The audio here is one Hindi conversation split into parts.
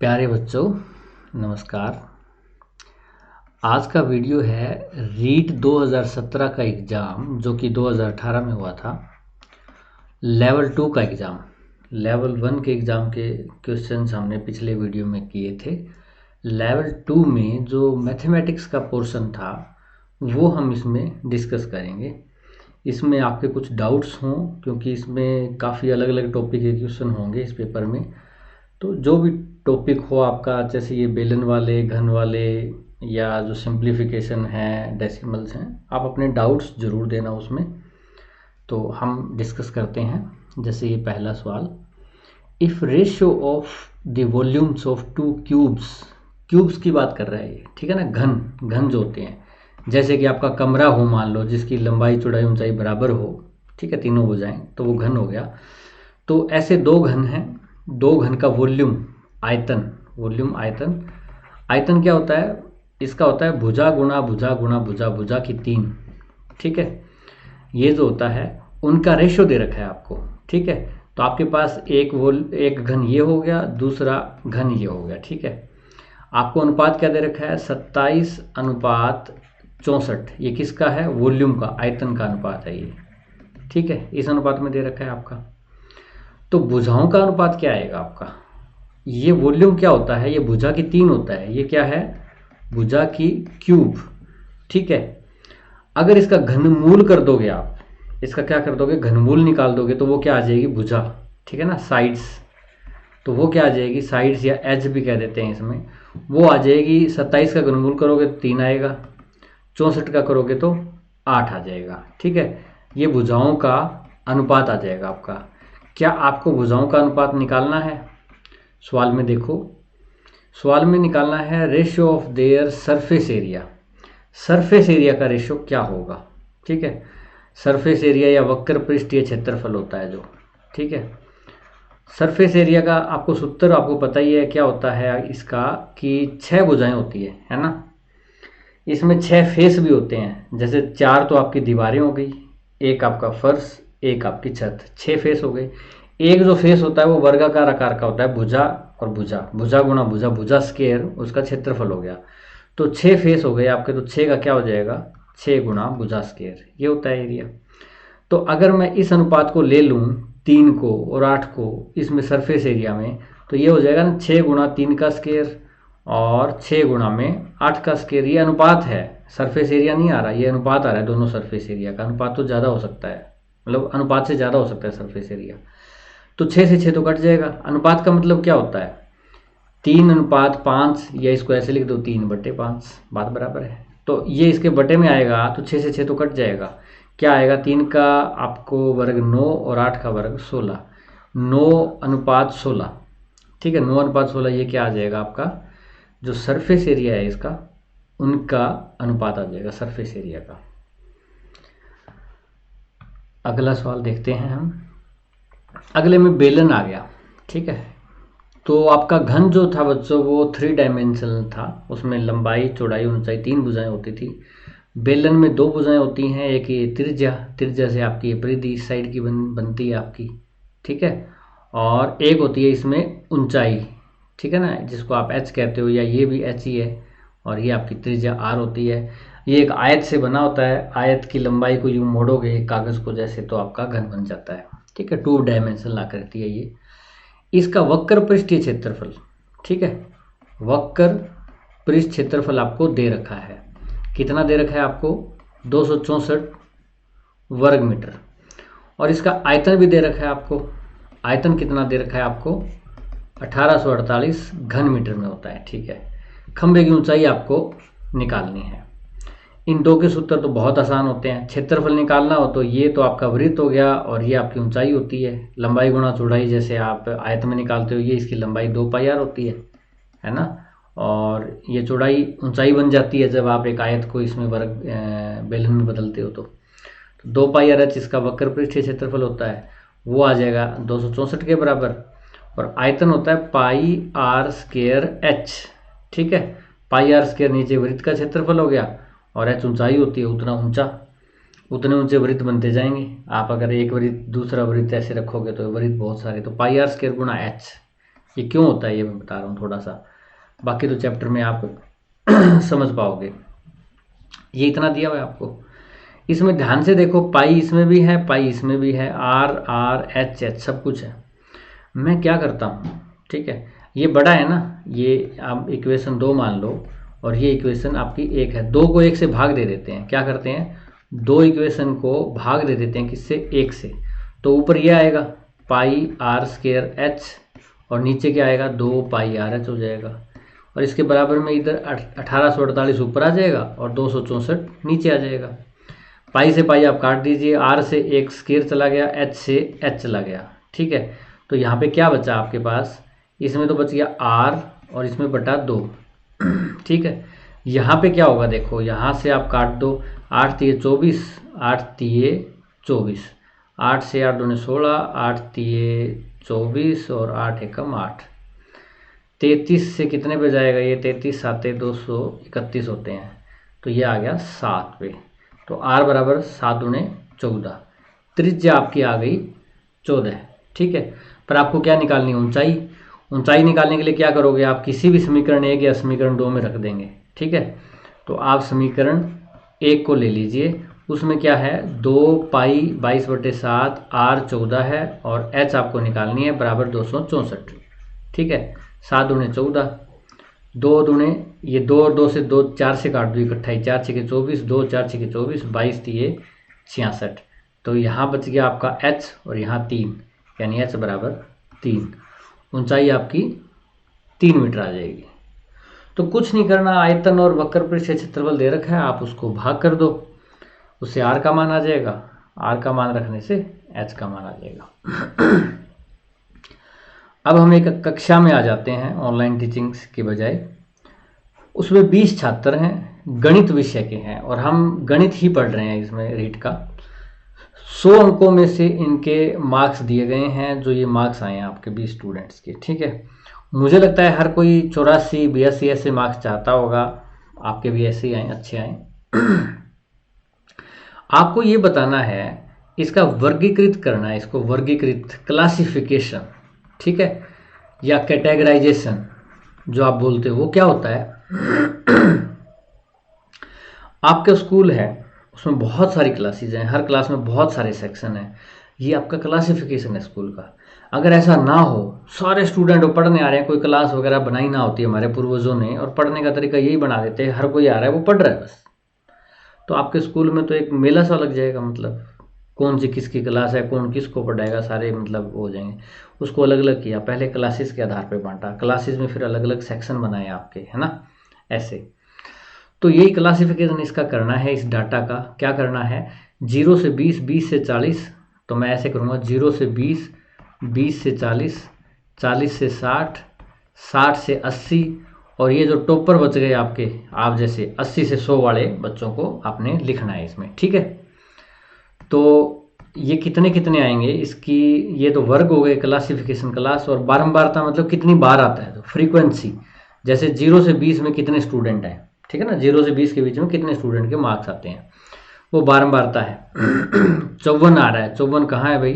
प्यारे बच्चों, नमस्कार। आज का वीडियो है रीट 2017 का एग्ज़ाम जो कि 2018 में हुआ था। लेवल 2 का एग्ज़ाम, लेवल 1 के एग्ज़ाम के क्वेश्चंस हमने पिछले वीडियो में किए थे। लेवल 2 में जो मैथमेटिक्स का पोर्शन था वो हम इसमें डिस्कस करेंगे। इसमें आपके कुछ डाउट्स हों क्योंकि इसमें काफ़ी अलग अलग टॉपिक के क्वेश्चन होंगे इस पेपर में। तो जो भी टॉपिक हो आपका, जैसे ये बेलन वाले, घन वाले या जो सिंप्लीफिकेशन है, डेसिमल्स हैं, आप अपने डाउट्स ज़रूर देना उसमें। तो हम डिस्कस करते हैं। जैसे ये पहला सवाल, if ratio of the volumes of to cubes की बात कर रहा है ये, ठीक है ना। घन जो होते हैं, जैसे कि आपका कमरा हो मान लो, जिसकी लंबाई चौड़ाई ऊंचाई बराबर हो, ठीक है, तीनों भुजाएं, तो वो घन हो गया। तो ऐसे दो घन हैं, दो घन का वॉल्यूम आयतन क्या होता है, इसका होता है भुजा गुणा भुजा गुणा भुजा, भुजा की 3, ठीक है। ये जो होता है उनका रेशो दे रखा है आपको, ठीक है। तो आपके पास एक घन ये हो गया, दूसरा घन ये हो गया, ठीक है। आपको अनुपात क्या दे रखा है, 27:64। ये किसका है, वॉल्यूम का, आयतन का अनुपात है ये, ठीक है। इस अनुपात में दे रखा है आपका। तो भुजाओं का अनुपात क्या आएगा आपका, ये वॉल्यूम क्या होता है, ये भुजा की 3 होता है, ये क्या है, भुजा की क्यूब, ठीक है। अगर इसका घनमूल कर दोगे आप, इसका क्या कर दोगे, घनमूल निकाल दोगे, तो वो क्या आ जाएगी, भुजा, ठीक है ना, साइड्स। तो वो क्या आ जाएगी, साइड्स या एज भी कह देते हैं इसमें, वो आ जाएगी। 27 का घनमूल करोगे तो 3 आएगा, 64 का करोगे तो 8 आ जाएगा, ठीक है। ये भुजाओं का अनुपात आ जाएगा आपका। क्या आपको भुजाओं का अनुपात निकालना है, सवाल में देखो, सवाल में निकालना है ratio of their surface area. Surface area का रेशियो क्या होगा, ठीक है। सरफेस एरिया या वक्र पृष्ठीय क्षेत्रफल होता है जो, ठीक है। सरफेस एरिया का आपको सूत्र आपको पता ही है क्या होता है इसका, कि 6 भुजाएं होती है ना। इसमें 6 फेस भी होते हैं, जैसे 4 तो आपकी दीवारें हो गई, एक आपका फर्श, एक आपकी छत, 6 फेस हो गए। एक जो फेस होता है वो वर्गाकार आकार का होता है, भुजा और भुजा, भुजा गुणा भुजा, भुजा स्क्वायर, उसका क्षेत्रफल हो गया। तो 6 फेस हो गए आपके, तो 6 का क्या हो जाएगा, 6 गुणा भुजा स्क्वायर, ये होता है एरिया। तो अगर मैं इस अनुपात को ले लूँ, 3 को और 8 को इसमें सरफेस एरिया में, तो ये हो जाएगा ना 6 गुणा 3 का स्क्वायर और 6 गुणा में 8 का स्क्वायर। ये अनुपात है, सरफेस एरिया नहीं आ रहा, ये अनुपात आ रहा है दोनों सरफेस एरिया का। अनुपात तो ज़्यादा हो सकता है, मतलब अनुपात से ज़्यादा हो सकता है सरफेस एरिया। तो 6 से 6 तो कट जाएगा। अनुपात का मतलब क्या होता है, 3:5, या इसको ऐसे लिख दो 3/5, बात बराबर है। तो ये इसके बटे में आएगा, तो 6 से 6 तो कट जाएगा। क्या आएगा, 3 का आपको वर्ग 9 और 8 का वर्ग 16, 9:16, ठीक है। 9:16 ये क्या आ जाएगा आपका, जो सरफेस एरिया है इसका, उनका अनुपात आ जाएगा सरफेस एरिया का। अगला सवाल देखते हैं हम। अगले में बेलन आ गया, ठीक है। तो आपका घन जो था बच्चों वो 3 डायमेंशनल था, उसमें लंबाई चौड़ाई ऊंचाई 3 भुजाएं होती थी। बेलन में 2 भुजाएं होती हैं, एक ये त्रिज्या से आपकी ये परिधि इस साइड की बनती है आपकी, ठीक है। और एक होती है इसमें ऊंचाई, ठीक है ना, जिसको आप एच कहते हो, या ये भी एच ही है, और ये आपकी त्रिज्या आर होती है। ये एक आयत से बना होता है, आयत की लंबाई को यूँ मोड़ोगे कागज़ को जैसे, तो आपका घन बन जाता है, ठीक है। 2 डायमेंशनल आकृति है ये। इसका वक्र पृष्ठीय क्षेत्रफल, ठीक है, वक्र पृष्ठ क्षेत्रफल आपको दे रखा है। कितना दे रखा है आपको, 264 वर्ग मीटर। और इसका आयतन भी दे रखा है आपको। आयतन कितना दे रखा है आपको, 1848 घन मीटर में होता है, ठीक है। खंभे की ऊंचाई आपको निकालनी है। इन दो के सूत्र तो बहुत आसान होते हैं। क्षेत्रफल निकालना हो तो ये तो आपका वृत्त हो गया, और ये आपकी ऊंचाई होती है, लंबाई गुणा चौड़ाई, जैसे आप आयत में निकालते हो, ये इसकी लंबाई 2πr होती है ना। और ये चौड़ाई ऊंचाई बन जाती है जब आप एक आयत को इसमें वर्ग बेलन में बदलते हो। तो 2πr इसका वक्र पृष्ठीय क्षेत्रफल होता है, वो आ जाएगा 264 के बराबर। और आयतन होता है πr²h, ठीक है। πr² नीचे वृत्त का क्षेत्रफल हो गया, और h ऊंचाई होती है, उतना ऊंचा उतने ऊंचे वृत्त बनते जाएंगे। आप अगर एक वृत्त दूसरा वृत्त ऐसे रखोगे तो वृत्त बहुत सारे, तो πr² गुणा h, ये क्यों होता है ये मैं बता रहा हूँ थोड़ा सा, बाकी तो चैप्टर में आप समझ पाओगे। ये इतना दिया हुआ है आपको। इसमें ध्यान से देखो, पाई इसमें भी है, पाई इसमें भी है, आर आर एच एच सब कुछ है। मैं क्या करता हूँ, ठीक है, ये बड़ा है ना, ये आप इक्वेशन 2 मान लो और ये इक्वेशन आपकी 1 है। 2 को 1 से भाग दे देते हैं। क्या करते हैं, 2 इक्वेशन को भाग दे देते हैं किससे, 1 से। तो ऊपर ये आएगा पाई आर स्क्वायर एच और नीचे क्या आएगा, 2 पाई आर एच हो जाएगा। और इसके बराबर में इधर 1848 ऊपर आ जाएगा और 264 नीचे आ जाएगा। पाई से पाई आप काट दीजिए, आर से 1 स्क्वायर चला गया, एच से एच चला गया, ठीक है। तो यहाँ पे क्या बचा आपके पास, इसमें तो बच गया आर और इसमें बटा 2, ठीक है। यहाँ पे क्या होगा देखो, यहाँ से आप काट दो, 8 तिये 24, 8 तिये 24, 8 से 8 दूने 16, 8 तिये 24 और 8 एकम 8, 33 से कितने पे जाएगा ये, 33 साते 231 होते हैं, तो ये आ गया 7 पे। तो आर बराबर 7 दूने 14, त्रिज्या आपकी आ गई 14, ठीक है। पर आपको क्या निकालनी है, ऊंचाई। ऊंचाई निकालने के लिए क्या करोगे आप, किसी भी समीकरण 1 या समीकरण 2 में रख देंगे, ठीक है। तो आप समीकरण 1 को ले लीजिए, उसमें क्या है, 2 पाई 22/7, आर 14 है और एच आपको निकालनी है बराबर 264, ठीक है। 7 दूने 14, 2 दूने ये 2 और 2 से 2 4 से काट दो, इकट्ठा 4 6 24, 2 4 6 24, 22 तिये 66। तो यहाँ बच गया आपका h और यहाँ 3, यानी h बराबर 3। ऊंचाई आपकी 3 मीटर आ जाएगी। तो कुछ नहीं करना, आयतन और वक्र पृष्ठ क्षेत्रफल दे रखा है, आप उसको भाग कर दो, उससे r का मान आ जाएगा, r का मान रखने से h का मान आ जाएगा। अब हम एक कक्षा में आ जाते हैं ऑनलाइन टीचिंग की बजाय। उसमें 20 छात्र हैं, गणित विषय के हैं और हम गणित ही पढ़ रहे हैं इसमें रीट का। 100 अंकों में से इनके मार्क्स दिए गए हैं, जो ये मार्क्स आए हैं आपके 20 स्टूडेंट्स के, ठीक है। मुझे लगता है हर कोई 84 82 ऐसे मार्क्स चाहता होगा, आपके भी ऐसे ही आए, अच्छे आए। आपको ये बताना है, इसका वर्गीकृत करना है, इसको वर्गीकृत, क्लासिफिकेशन, ठीक है, या कैटेगराइजेशन जो आप बोलते हो, वो क्या होता है। आपका स्कूल है, उसमें बहुत सारी क्लासेज हैं, हर क्लास में बहुत सारे सेक्शन हैं, ये आपका क्लासिफिकेशन है स्कूल का। अगर ऐसा ना हो, सारे स्टूडेंट पढ़ने आ रहे हैं, कोई क्लास वगैरह बनाई ना होती हमारे पूर्वजों ने, और पढ़ने का तरीका यही बना देते हैं, हर कोई आ रहा है वो पढ़ रहा है बस, तो आपके स्कूल में तो एक मेला सा लग जाएगा, मतलब कौन सी किसकी क्लास है, कौन किसको पढ़ाएगा, सारे मतलब हो जाएंगे। उसको अलग अलग किया, पहले क्लासेस के आधार पर बांटा, क्लासेस में फिर अलग अलग सेक्शन बनाए आपके, है ना, ऐसे। तो यही क्लासिफिकेशन इसका करना है, इस डाटा का क्या करना है, 0 से 20, 20 से 40, तो मैं ऐसे करूँगा 0 से 20, 20 से 40, 40 से 60, 60 से 80, और ये जो टॉपर बच गए आपके, आप जैसे 80 से 100 वाले बच्चों को आपने लिखना है इसमें, ठीक है। तो ये कितने कितने आएंगे इसकी, ये तो वर्ग हो गए क्लासिफिकेशन क्लास, और बारंबारता मतलब कितनी बार आता है, तो फ्रीक्वेंसी, जैसे 0 से 20 में कितने स्टूडेंट हैं, ठीक है ना, 0 से 20 के बीच में कितने स्टूडेंट के मार्क्स आते हैं, वो बारंबारता है। 54 आ रहा है, 54 कहाँ है भाई,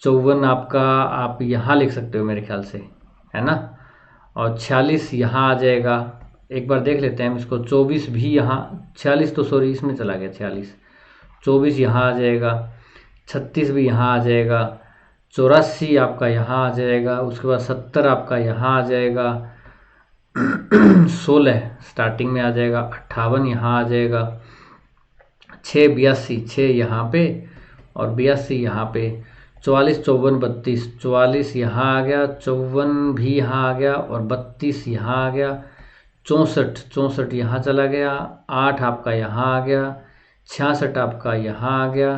54 आपका आप यहाँ लिख सकते हो मेरे ख्याल से, है ना, और 46 यहाँ आ जाएगा, एक बार देख लेते हैं हम इसको, 24 भी यहाँ, 46 तो सॉरी इसमें चला गया, 46, 24 यहाँ आ जाएगा, 36 भी यहाँ आ जाएगा, 84 आपका यहाँ आ जाएगा, उसके बाद 70 आपका यहाँ आ जाएगा, 16 स्टार्टिंग में आ जाएगा, 58 यहाँ आ जाएगा, 6 82, 6 यहाँ पे और 82 यहाँ पे, 44 54 32, 44 यहाँ आ गया, 54 भी यहाँ आ गया और 32 यहाँ आ गया, 64 64 यहाँ चला गया, 8 आपका यहाँ आ गया, 66 आपका यहाँ आ गया,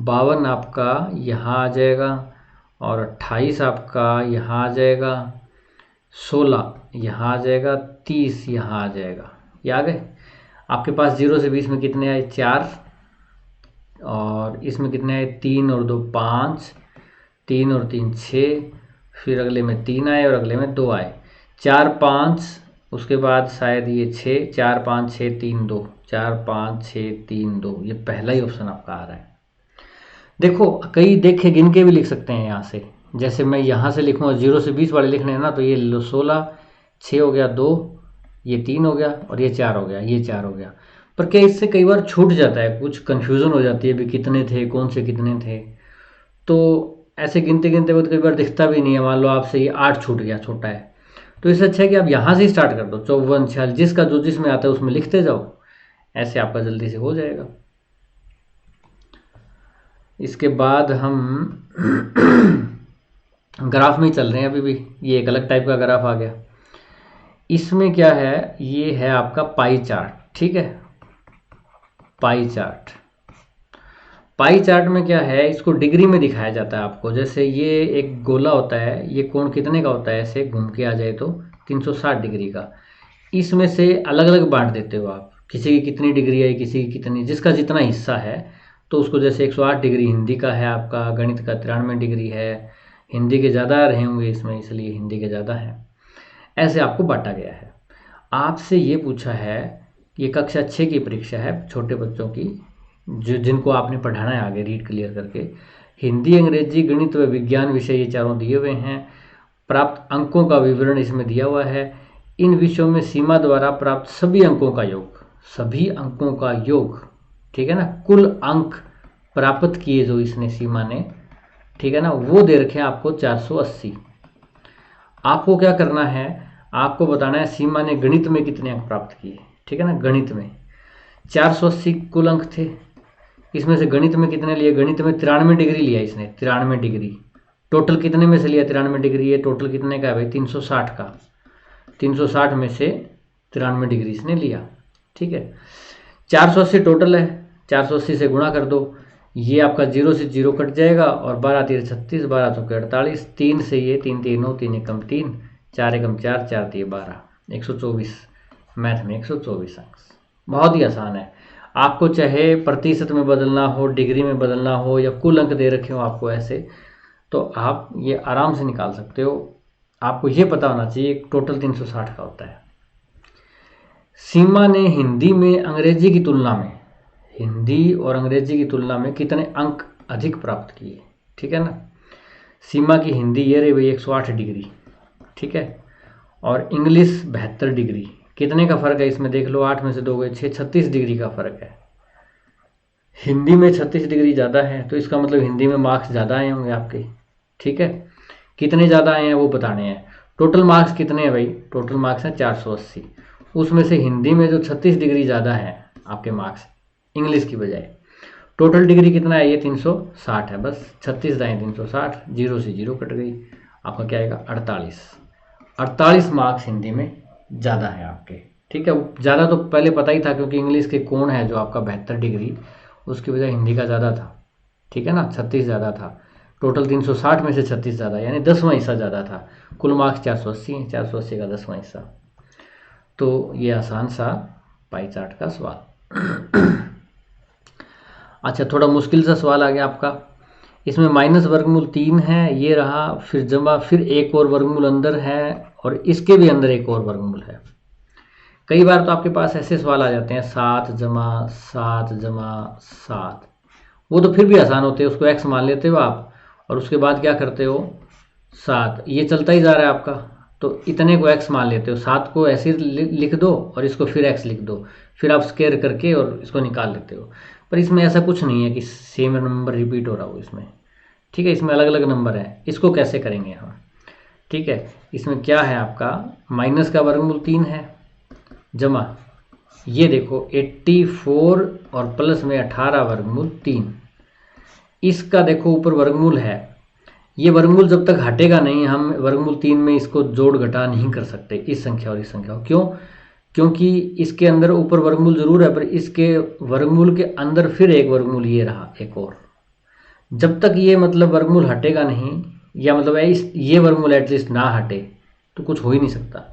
52 आपका यहाँ आ जाएगा और 28 आपका यहाँ आ जाएगा, 16 यहाँ आ जाएगा, 30 यहाँ आ जाएगा। ये आ गए आपके पास। 0 से 20 में कितने आए, 4, और इसमें कितने आए, 3 और 2 5, 3 और 3 6, फिर अगले में 3 आए और अगले में 2 आए, 4 5, उसके बाद शायद ये 6, 4 5 6 3 2, 4 5 6 3 2, ये पहला ही ऑप्शन आपका आ रहा है। देखो कई देखे गिन के भी लिख सकते हैं यहाँ से, जैसे मैं यहाँ से लिखूँगा 0 से 20 वाले लिखने हैं ना, तो ये 16, 6 हो गया, 2, ये 3 हो गया और ये 4 हो गया, ये 4 हो गया। पर क्या इससे कई बार छूट जाता है, कुछ कन्फ्यूज़न हो जाती है भी कितने थे, कौन से कितने थे। तो ऐसे गिनते गिनते वक्त कई बार दिखता भी नहीं है, मान लो आपसे ये 8 छूट गया, छोटा है, तो इससे अच्छा है कि आप यहाँ से स्टार्ट कर दो, 54, 46, जिसका जो जिसमें आता है उसमें लिखते जाओ, ऐसे आपका जल्दी से हो जाएगा। इसके बाद हम ग्राफ में ही चल रहे हैं अभी भी, ये एक अलग टाइप का ग्राफ आ गया। इसमें क्या है, ये है आपका पाई चार्ट, ठीक है, पाई चार्ट। पाई चार्ट में क्या है, इसको डिग्री में दिखाया जाता है आपको। जैसे ये एक गोला होता है, ये कोण कितने का होता है, ऐसे घूम के आ जाए तो 360 डिग्री का। इसमें से अलग अलग बांट देते हो आप, किसी की कितनी डिग्री है, किसी की कितनी, जिसका जितना हिस्सा है। तो उसको जैसे 108 डिग्री हिंदी का है आपका, गणित का 93 डिग्री है, हिंदी के ज़्यादा रहे होंगे इसमें, इसलिए हिंदी के ज़्यादा है। ऐसे आपको बांटा गया है। आपसे ये पूछा है, ये कक्षा 6 की परीक्षा है, छोटे बच्चों की, जो जिनको आपने पढ़ाना है आगे रीड क्लियर करके। हिंदी, अंग्रेजी, गणित व विज्ञान विषय ये चारों दिए हुए हैं। प्राप्त अंकों का विवरण इसमें दिया हुआ है। इन विषयों में सीमा द्वारा प्राप्त सभी अंकों का योग, सभी अंकों का योग, ठीक है ना, कुल अंक प्राप्त किए जो इसने सीमा ने, ठीक है ना, वो दे रखे हैं आपको 480। आपको क्या करना है, आपको बताना है सीमा ने गणित में कितने अंक प्राप्त किए, ठीक है ना। गणित में 480 कुल अंक थे, इसमें से गणित में कितने लिए, गणित में 93 डिग्री लिया इसने, 93 डिग्री। टोटल कितने में से लिया 93 डिग्री, ये टोटल कितने का है भाई, 360 का। 360 में से 93 डिग्री इसने लिया, ठीक है। 480 टोटल है, 480 से गुणा कर दो, ये आपका 0 से 0 कट जाएगा और 12 3 36, 12 चौके 48, 3 से ये 3 3 9, 3 एकम 3, 4 एकम 4, 4 3 12, 124। मैथ में 124 अंक। बहुत ही आसान है। आपको चाहे प्रतिशत में बदलना हो, डिग्री में बदलना हो, या कुल अंक दे रखे हो आपको ऐसे, तो आप ये आराम से निकाल सकते हो। आपको ये पता होना चाहिए टोटल 360 का होता है। सीमा ने हिंदी में अंग्रेजी की तुलना में, हिंदी और अंग्रेजी की तुलना में कितने अंक अधिक प्राप्त किए, ठीक है ना। सीमा की हिंदी ये रही भाई 108 डिग्री, ठीक है, और इंग्लिश 72 डिग्री। कितने का फर्क है इसमें देख लो, 8 में से 2 गए 6, 36 डिग्री का फर्क है। हिंदी में 36 डिग्री ज़्यादा है, तो इसका मतलब हिंदी में मार्क्स ज़्यादा आए होंगे आपके, ठीक है। कितने ज़्यादा आए हैं वो बताने हैं। टोटल मार्क्स कितने हैं भाई, टोटल मार्क्स हैं 480। उसमें से हिंदी में जो 36 डिग्री ज़्यादा है आपके मार्क्स इंग्लिश की बजाय, टोटल डिग्री कितना है, ये 360 है, बस 36 दाएँ 360, 0 से 0 कट गई, आपका क्या आएगा 48 मार्क्स हिंदी में ज़्यादा है आपके, ठीक है। ज़्यादा तो पहले पता ही था, क्योंकि इंग्लिश के कोण है जो आपका 72 डिग्री, उसकी वजह हिंदी का ज़्यादा था, ठीक है ना, 36 ज़्यादा था। टोटल 360 में से 36 ज़्यादा, यानी 10वां हिस्सा ज़्यादा था। कुल मार्क्स 480 हैं, 480 का 10वां हिस्सा। तो ये आसान सा पाई चार्ट का सवाल। अच्छा, थोड़ा मुश्किल सा सवाल आ गया आपका। इसमें माइनस वर्गमूल 3 है, ये रहा, फिर जमा, फिर एक और वर्गमूल अंदर है, और इसके भी अंदर एक और वर्गमूल है। कई बार तो आपके पास ऐसे सवाल आ जाते हैं 7 जमा 7 जमा 7, वो तो फिर भी आसान होते हैं, उसको x मान लेते हो आप, और उसके बाद क्या करते हो 7, ये चलता ही जा रहा है आपका, तो इतने को x मान लेते हो, 7 को ऐसे लिख दो और इसको फिर x लिख दो, फिर आप स्क्वायर करके और इसको निकाल लेते हो। पर इसमें ऐसा कुछ नहीं है कि सेम नंबर रिपीट हो रहा हो इसमें, ठीक है, इसमें अलग अलग नंबर है। इसको कैसे करेंगे हम, ठीक है। इसमें क्या है आपका, माइनस का वर्गमूल 3 है, जमा ये देखो 84 और प्लस में 18 वर्गमूल 3, इसका देखो ऊपर वर्गमूल है। ये वर्गमूल जब तक हटेगा नहीं, हम वर्गमूल 3 में इसको जोड़ घटा नहीं कर सकते, इस संख्या और इस संख्या को। क्यों, क्योंकि इसके अंदर ऊपर वर्गमूल जरूर है, पर इसके वर्गमूल के अंदर फिर एक वर्गमूल ये रहा एक और। जब तक ये मतलब वर्गमूल हटेगा नहीं, या मतलब ये वर्गमूल एटलीस्ट ना हटे, तो कुछ हो ही नहीं सकता।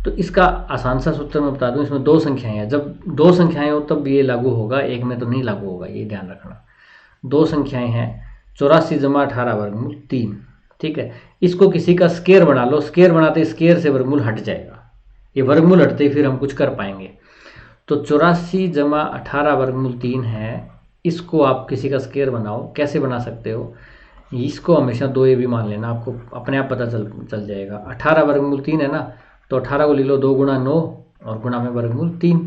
तो इसका आसान सा सूत्र मैं बता दूं, इसमें 2 संख्याएं हैं, जब 2 संख्याएं हो तब ये लागू होगा, एक में तो नहीं लागू होगा, ये ध्यान रखना। 2 संख्याएं हैं, 84 जमा 18 वर्गमूल 3, ठीक है। इसको किसी का स्क्वायर बना लो, स्क्वायर बनाते स्क्वायर से वर्गमूल हट जाएगा, ये वर्गमूल हटते ही फिर हम कुछ कर पाएंगे। तो 84 जमा 18 वर्गमूल 3 है, इसको आप किसी का स्क्वायर बनाओ। कैसे बना सकते हो, इसको हमेशा 2ab मान लेना, आपको अपने आप पता चल जाएगा। 18 वर्गमूल 3 है ना, तो 18 को लिख लो 2 गुणा 9 और गुणा में वर्गमूल 3।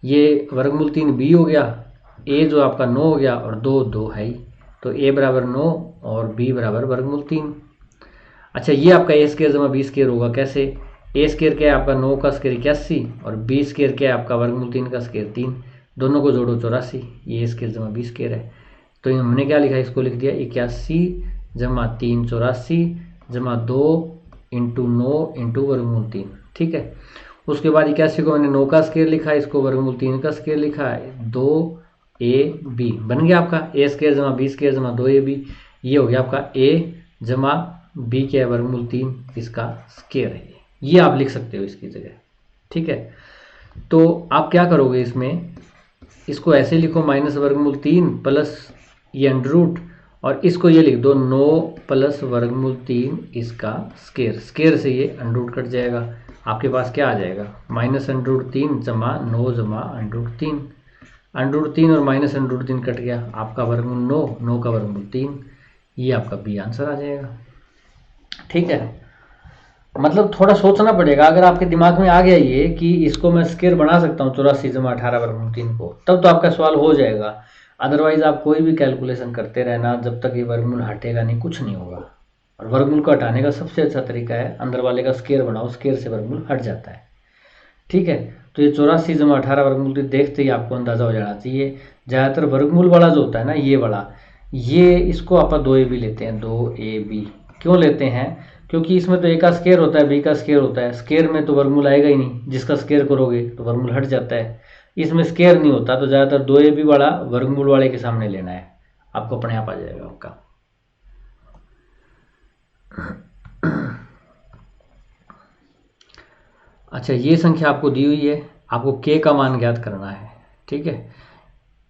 ये वर्गमूल 3b हो गया, a जो आपका 9 हो गया और 2 2 है ही, तो a बराबर 9 और b बराबर वर्गमूल 3। अच्छा, ये आपका a स्क्वायर जमा b स्क्वायर होगा कैसे? a स्क्वायर क्या है आपका 9 का स्क्वायर 81 और b स्क्वायर क्या है आपका वर्गमूल 3 का स्क्वायर 3, दोनों को जोड़ो 84, ये a स्क्वायर जमा b स्क्वायर है। तो हमने क्या लिखा, इसको लिख दिया 81 जमा 3 84 जमा 2 इंटू 9 इंटू वर्गमूल 3, ठीक है। उसके बाद 81 को मैंने 9 का स्क्वायर लिखा, इसको वर्गमूल 3 का स्क्वायर लिखा है, 2ab बन गया आपका a स्क्वायर जमा b स्क्वायर जमा 2ab। ये हो गया आपका a जमा b के वर्गमूल 3 इसका स्क्वायर है, ये आप लिख सकते हो इसकी जगह, ठीक है। तो आप क्या करोगे इसमें, इसको ऐसे लिखो माइनस वर्गमूल 3 प्लस ये अंडर रूट, और इसको ये लिख दो 9 प्लस वर्गमूल 3 इसका स्क्वायर, स्क्वायर से ये अंडर रूट कट जाएगा, आपके पास क्या आ जाएगा माइनस अंडर रूट 3 जमा 9 जमा अंडर रूट 3, अंडर रूट 3 और माइनस अंडर रूट 3 कट गया, आपका वर्गमूल 9, 9 का वर्गमूल 3, ये आपका बी आंसर आ जाएगा, ठीक है। मतलब थोड़ा सोचना पड़ेगा, अगर आपके दिमाग में आ गया ये कि इसको मैं स्क्वायर बना सकता हूँ 84 जमा 18 वर्गमूल 3 को, तब तो आपका सवाल हो जाएगा। अदरवाइज आप कोई भी कैलकुलेशन करते रहना, जब तक ये वर्गमूल हटेगा नहीं कुछ नहीं होगा। और वर्गमूल को हटाने का सबसे अच्छा तरीका है अंदर वाले का स्क्वायर बनाओ, स्क्वायर से वर्गमूल हट जाता है, ठीक है। तो ये 84 जमा 18 वर्गमूल देखते ही आपको अंदाजा हो जाना चाहिए। ज़्यादातर वर्गमूल वाला जो होता है ना, ये वाला, ये इसको आप 2ab लेते हैं, 2ab क्यों लेते हैं, क्योंकि इसमें तो a का स्क्वायर होता है b का स्क्वायर होता है, स्क्वायर में तो वर्गमूल आएगा ही नहीं, जिसका स्क्वायर करोगे तो वर्गमूल हट जाता है, इसमें स्क्वायर नहीं होता, तो ज़्यादातर 2ab वाला वर्गमूल वाले के सामने लेना है, आपको अपने आप आ जाएगा आपका। अच्छा, ये संख्या आपको दी हुई है, आपको k का मान ज्ञात करना है, ठीक है।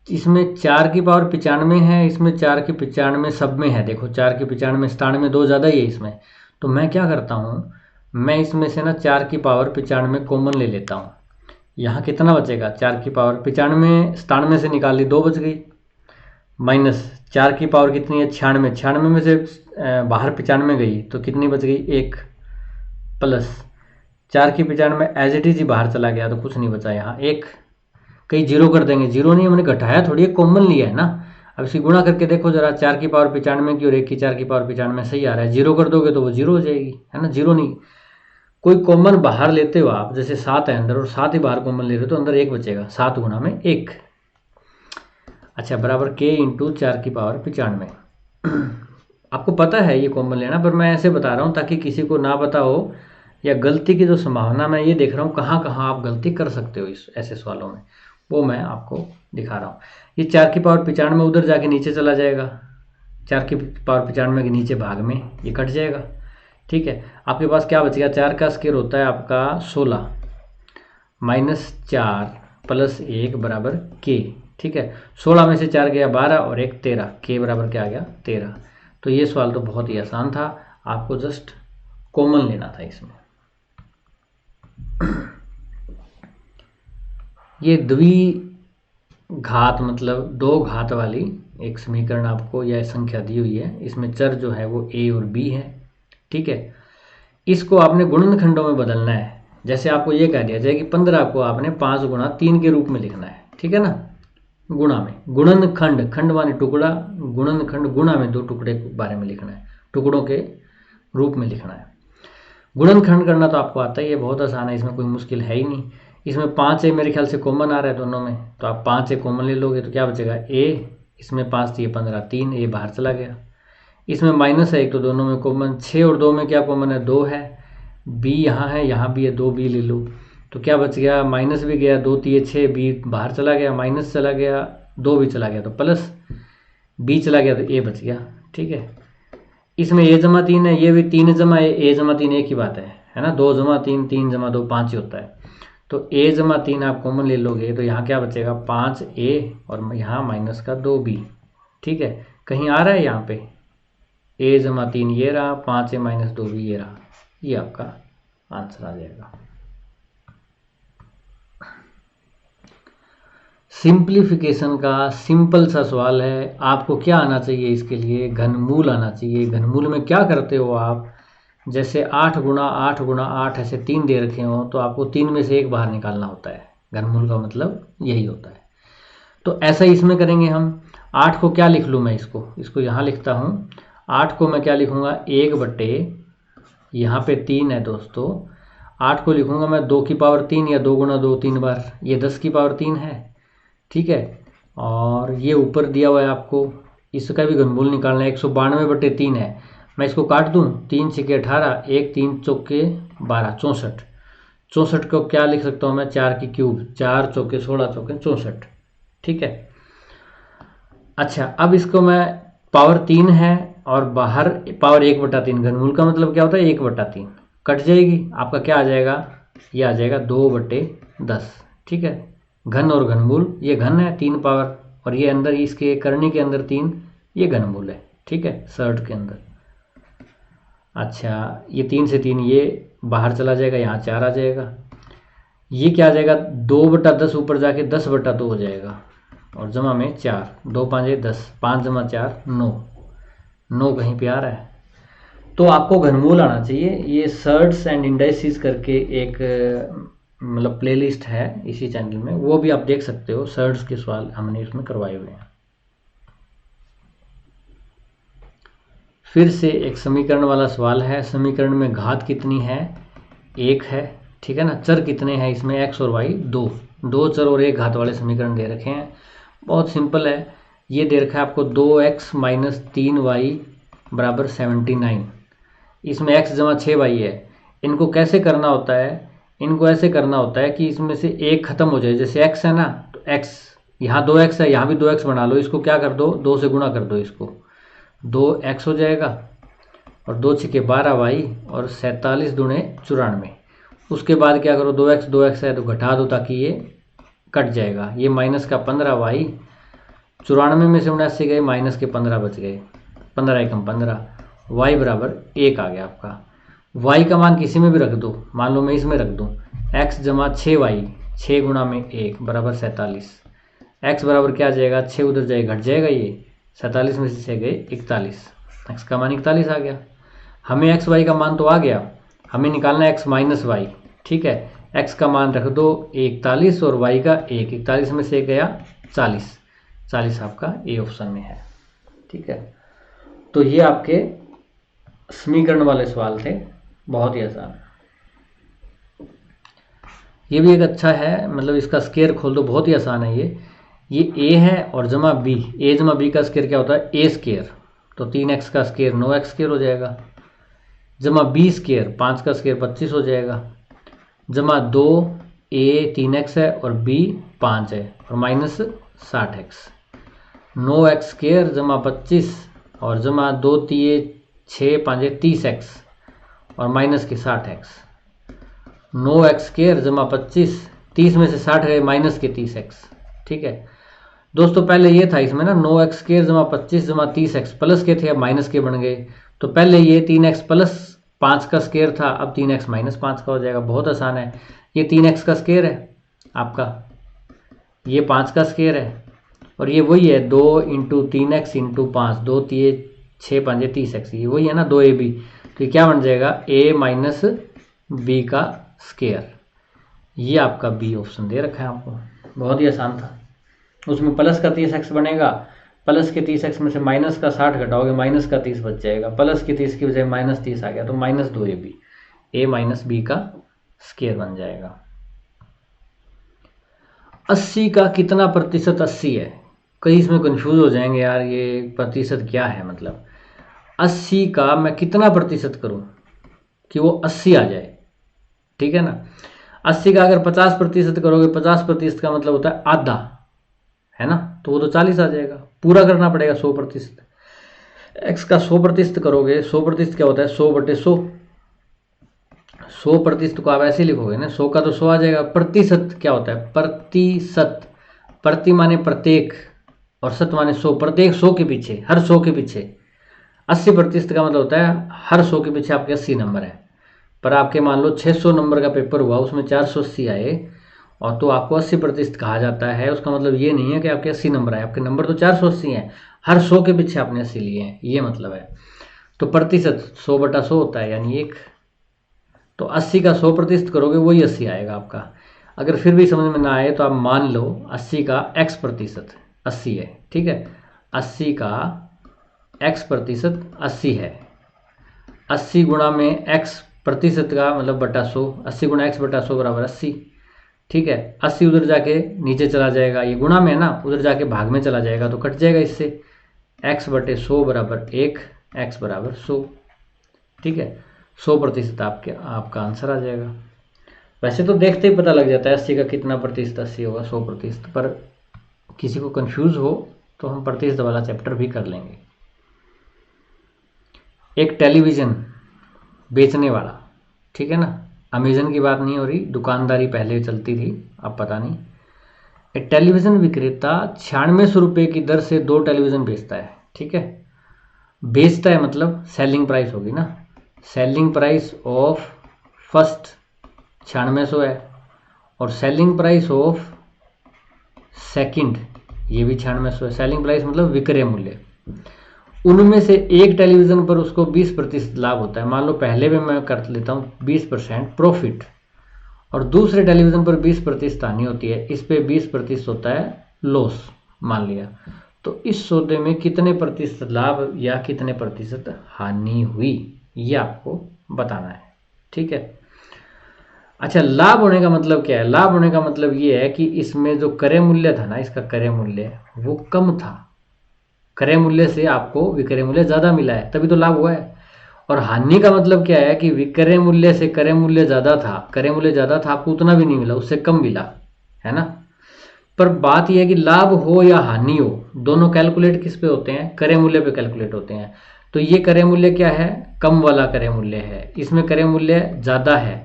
इसमें 4 की पावर 95 है, इसमें 4 की 95 सब में है, देखो 4 की 95 97 दो ज़्यादा ही है इसमें, तो मैं क्या करता हूँ, मैं इसमें से ना 4 की पावर 95 कॉमन ले लेता हूँ। यहाँ कितना बचेगा, 4 की पावर 95 97 से निकाल ली 2 बच गई, माइनस 4 की पावर कितनी है 96, 96 में से बाहर 95 गई तो कितनी बच गई 1, प्लस 4 की 95 एज इट इज ही बाहर चला गया तो कुछ नहीं बचा यहाँ 1, कहीं जीरो कर देंगे, जीरो नहीं, हमने घटाया थोड़ी, कॉमन लिया है ना। अब इसी गुणा करके देखो जरा, 4 की पावर 95 की और 1 की 4 की पावर 95 सही आ रहा है, जीरो कर दोगे तो वो जीरो हो जाएगी, है ना, जीरो नहीं, कोई कॉमन बाहर लेते हो आप, जैसे 7 है अंदर और 7 ही बाहर कॉमन ले रहे हो तो अंदर 1 बचेगा, 7 गुणा में 1, अच्छा बराबर k इंटू 4 की पावर 95। आपको पता है ये कॉमन लेना, पर मैं ऐसे बता रहा हूँ ताकि किसी को ना पता हो, या गलती की जो संभावना मैं ये देख रहा हूँ कहाँ कहाँ आप गलती कर सकते हो इस ऐसे सवालों में, वो मैं आपको दिखा रहा हूँ। ये 4 की पावर 95 उधर जाके नीचे चला जाएगा, 4 की पावर 95 के नीचे भाग में ये कट जाएगा, ठीक है। आपके पास क्या बचेगा, 4 का स्क्वायर होता है आपका 16 माइनस 4 प्लस 1 बराबर k, ठीक है। 16 में से 4 गया 12 और 1 13, k बराबर क्या आ गया 13। तो ये सवाल तो बहुत ही आसान था, आपको जस्ट कॉमन लेना था इसमें। ये द्विघात मतलब दो घात वाली एक समीकरण आपको यह संख्या दी हुई है, इसमें चर जो है वो a और b है, ठीक है। इसको आपने गुणनखंडों में बदलना है, जैसे आपको ये कह दिया जाए कि 15 को आपने 5 गुणा 3 के रूप में लिखना है, ठीक है ना, गुणा में, गुणनखंड, खंड माने टुकड़ा, गुणनखंड गुणा में 2 टुकड़े के बारे में लिखना है, टुकड़ों के रूप में लिखना है। गुणनखंड करना तो आपको आता ही है, बहुत आसान है, इसमें कोई मुश्किल है ही नहीं। इसमें 5 है मेरे ख्याल से कॉमन आ रहा है दोनों में, तो आप 5 ए कॉमन ले लोगे तो क्या बचेगा a, इसमें 5 थी 15, 3 a बाहर चला गया, इसमें माइनस है एक तो दोनों में कॉमन, 6 और 2 में क्या कॉमन है 2 है, b यहाँ है यहाँ भी है 2b ले लो, तो क्या बच गया माइनस भी गया, 2 3 6, b बाहर चला गया, माइनस चला गया, 2 भी चला गया तो प्लस, b चला गया तो a बच गया, ठीक है। इसमें a जमा 3 है, ये भी 3 जमा a जमा 3 एक ही बात है ना, 2 जमा 3 3 जमा 2 5 ही होता है, तो a जमा 3 आप कॉमन ले लोगे तो यहाँ क्या बचेगा 5a और यहाँ माइनस का 2b, ठीक है। कहीं आ रहा है यहाँ पे a जमा 3 ये रहा, 5a माइनस 2b ये रहा, ये आपका आंसर आ जाएगा। सिंप्लीफिकेशन का सिंपल सा सवाल है। आपको क्या आना चाहिए इसके लिए? घनमूल आना चाहिए। घनमूल में क्या करते हो आप? जैसे 8 गुणा 8 गुणा 8 ऐसे 3 दे रखे हो तो आपको 3 में से एक बाहर निकालना होता है। घनमूल का मतलब यही होता है। तो ऐसा ही इसमें करेंगे हम। 8 को क्या लिख लूँ मैं? इसको यहाँ लिखता हूँ। 8 को मैं क्या लिखूँगा? 1 बटे, यहाँ पे 3 है दोस्तों, 8 को लिखूँगा मैं 2 की पावर 3 या 2 गुणा 2 3 बार, ये 10 की पावर 3 है। ठीक है, और ये ऊपर दिया हुआ है आपको, इसका भी घनमूल निकालना है। 192 बटे 3 है। मैं इसको काट दूँ, 3 छक्के 18, 1 3 चौके 12, 64। 64 को क्या लिख सकता हूँ मैं? 4 की क्यूब, 4 चौके 16 चौके 64। ठीक है, अच्छा अब इसको मैं, पावर 3 है और बाहर पावर 1/3, घनमूल का मतलब क्या होता है? 1/3 कट जाएगी, आपका क्या आ जाएगा? ये आ जाएगा 2/10। ठीक है, घन और घनमूल, ये घन है 3 पावर, और ये अंदर इसके करनी के अंदर 3, ये घनमूल है। ठीक है, सर्ट के अंदर। अच्छा, ये 3 से 3 ये बाहर चला जाएगा, यहाँ 4 आ जाएगा। ये क्या आ जाएगा? 2/10 ऊपर जाके 10/2 हो जाएगा, और जमा में 4, 2 5 10, 5 जमा 4 9, 9 कहीं पे आ रहा है। तो आपको घनमूल आना चाहिए। ये सर्ट्स एंड इंडाइसिस करके एक मतलब प्लेलिस्ट है इसी चैनल में, वो भी आप देख सकते हो। सर्ट्स के सवाल हमने इसमें करवाए हुए हैं। फिर से एक समीकरण वाला सवाल है। समीकरण में घात कितनी है? 1 है। ठीक है ना, चर कितने हैं इसमें? x और y, 2 चर और 1 घात वाले समीकरण दे रखे हैं। बहुत सिंपल है। ये दे रखा है आपको 2x - 3y बराबर 79। इसमें x जमा 6y है। इनको कैसे करना होता है? इनको ऐसे करना होता है कि इसमें से एक खत्म हो जाए। जैसे x है ना, तो x, यहाँ 2x है, यहाँ भी 2x बना लो। इसको क्या कर दो? 2 से गुणा कर दो इसको, 2x हो जाएगा, और 2 छक्के 12y, और 47 दूने 94। उसके बाद क्या करो? 2x है तो घटा दो ताकि ये कट जाएगा। ये माइनस का 15y, 94 में से 79 गए, माइनस के 15 बच गए, 15 एकम 15, y बराबर 1 आ गया आपका। y का मान किसी में भी रख दो, मान लो मैं इसमें रख दूँ, x जमा 6y, 6 गुणा में 1 बराबर 47। x बराबर क्या आ जाएगा? 6 उधर जाएगा, घट जाएगा, ये 47 में से 6 गए 41, x का मान 41 आ गया। हमें x y का मान तो आ गया, हमें निकालना है x माइनस वाई। ठीक है, x का मान रख दो 41 और y का 1, 41 में से गया 40, 40 आपका ए ऑप्शन में है। ठीक है, तो ये आपके समीकरण वाले सवाल थे, बहुत ही आसान। ये भी एक अच्छा है, मतलब इसका स्केयर खोल दो, बहुत ही आसान है ये a है और जमा b, a जमा b का स्केयर क्या होता है? a स्केयर, तो 3x का स्केयर 9x स्केयर हो जाएगा, जमा b स्केयर 5 का स्केयर 25 हो जाएगा, जमा 2 a 3x है और b 5 है, और माइनस 60x, 9x स्केयर जमा 25, और जमा 2 3 6 5 30x, और माइनस के 60x, 9x स्केयर जमा 25, 30 में से 60 गए, माइनस के 30x। ठीक है दोस्तों, पहले ये था इसमें ना 9x स्केयर जमा 25 जमा 30x, प्लस के थे अब माइनस के बन गए। तो पहले ये 3x प्लस 5 का स्केयर था, अब 3x माइनस 5 का हो जाएगा। बहुत आसान है। ये 3x का स्केयर है आपका, ये 5 का स्केयर है, और ये वही है 2 × 3x × 5, 2 3 6 5 30x, ये वही है ना 2ab। तो ये क्या बन जाएगा? a माइनस b का स्केयर। ये आपका बी ऑप्शन दे रखा है आपको, बहुत ही आसान था। उसमें प्लस का 30x बनेगा, प्लस के 30x में से माइनस का 60 घटाओगे, माइनस का 30 बच जाएगा, प्लस के 30 की बजाय माइनस 30 आ गया, तो minus 2ab, a minus b का स्केयर बन जाएगा। 80 का कितना प्रतिशत 80 है? कई इसमें कंफ्यूज हो जाएंगे, यार ये प्रतिशत क्या है, मतलब 80 का मैं कितना प्रतिशत करूं कि वो 80 आ जाए? ठीक है ना, 80 का अगर 50% करोगे, 50% का मतलब होता है आधा, है ना, तो वो तो 40 आ जाएगा। पूरा करना पड़ेगा 100%। x का 100% करोगे, 100% क्या होता है? 100/100, 100% को आप ऐसे लिखोगे ना, 100 का तो 100 आ जाएगा। प्रतिशत क्या होता है? प्रतिशत, प्रति माने प्रत्येक, और शत माने 100, प्रत्येक 100 के पीछे, हर 100 के पीछे। 80% का मतलब होता है हर 100 के पीछे आपके 80 नंबर है। पर आपके मान लो 600 नंबर का पेपर हुआ, उसमें 480 आए, और तो आपको 80% कहा जाता है। उसका मतलब ये नहीं है कि आपके 80 नंबर आए, आपके नंबर तो 480 हैं, हर 100 के पीछे आपने 80 लिए हैं, ये मतलब है। तो प्रतिशत 100/100 होता है, यानी 1। तो 80 का 100% करोगे वही 80 आएगा आपका। अगर फिर भी समझ में ना आए तो आप मान लो 80 का x% 80 है, ठीक है। 80 का x% 80 है। 80 गुणा में x प्रतिशत का मतलब बटा 100, 80 गुणा x/100 बराबर 80, ठीक है। 80 उधर जाके नीचे चला जाएगा, ये गुणा में है ना, उधर जाके भाग में चला जाएगा तो कट जाएगा इससे। x/100 बराबर 1, x बराबर 100, ठीक है। 100% आपका आंसर आ जाएगा। वैसे तो देखते ही पता लग जाता है 80 का कितना प्रतिशत 80 होगा, 100%, पर किसी को कंफ्यूज हो तो हम प्रतिशत वाला चैप्टर भी कर लेंगे। एक टेलीविज़न बेचने वाला, ठीक है ना, अमेजन की बात नहीं हो रही, दुकानदारी पहले चलती थी, अब पता नहीं। एक टेलीविज़न विक्रेता 9600 रुपये की दर से 2 टेलीविज़न बेचता है, ठीक है। बेचता है मतलब सेलिंग प्राइस होगी ना, सेलिंग प्राइस ऑफ फर्स्ट 9600 है, और सेलिंग प्राइस ऑफ सेकंड ये भी 9600 है। सेलिंग प्राइस मतलब विक्रय मूल्य। उनमें से एक टेलीविज़न पर उसको 20% लाभ होता है। मान लो पहले में मैं कर लेता हूँ 20% प्रॉफिट, और दूसरे टेलीविज़न पर 20% हानि होती है, इस पे 20% होता है लॉस मान लिया। तो इस सौदे में कितने प्रतिशत लाभ या कितने प्रतिशत हानि हुई, ये आपको बताना है, ठीक है। अच्छा, लाभ होने का मतलब क्या है? लाभ होने का मतलब ये है कि इसमें जो क्रय मूल्य था ना, इसका क्रय मूल्य वो कम था, क्रय मूल्य से आपको विक्रय मूल्य ज़्यादा मिला है, तभी तो लाभ हुआ है। और हानि का मतलब क्या है कि विक्रय मूल्य से क्रय मूल्य ज़्यादा था, क्रय मूल्य ज़्यादा था, आपको उतना भी नहीं मिला, उससे कम मिला, है ना। पर बात यह है कि लाभ हो या हानि हो, दोनों कैलकुलेट किस पे होते हैं? क्रय मूल्य पे कैलकुलेट होते हैं। तो ये क्रय मूल्य क्या है? कम वाला क्रय मूल्य है, इसमें क्रय मूल्य ज़्यादा है।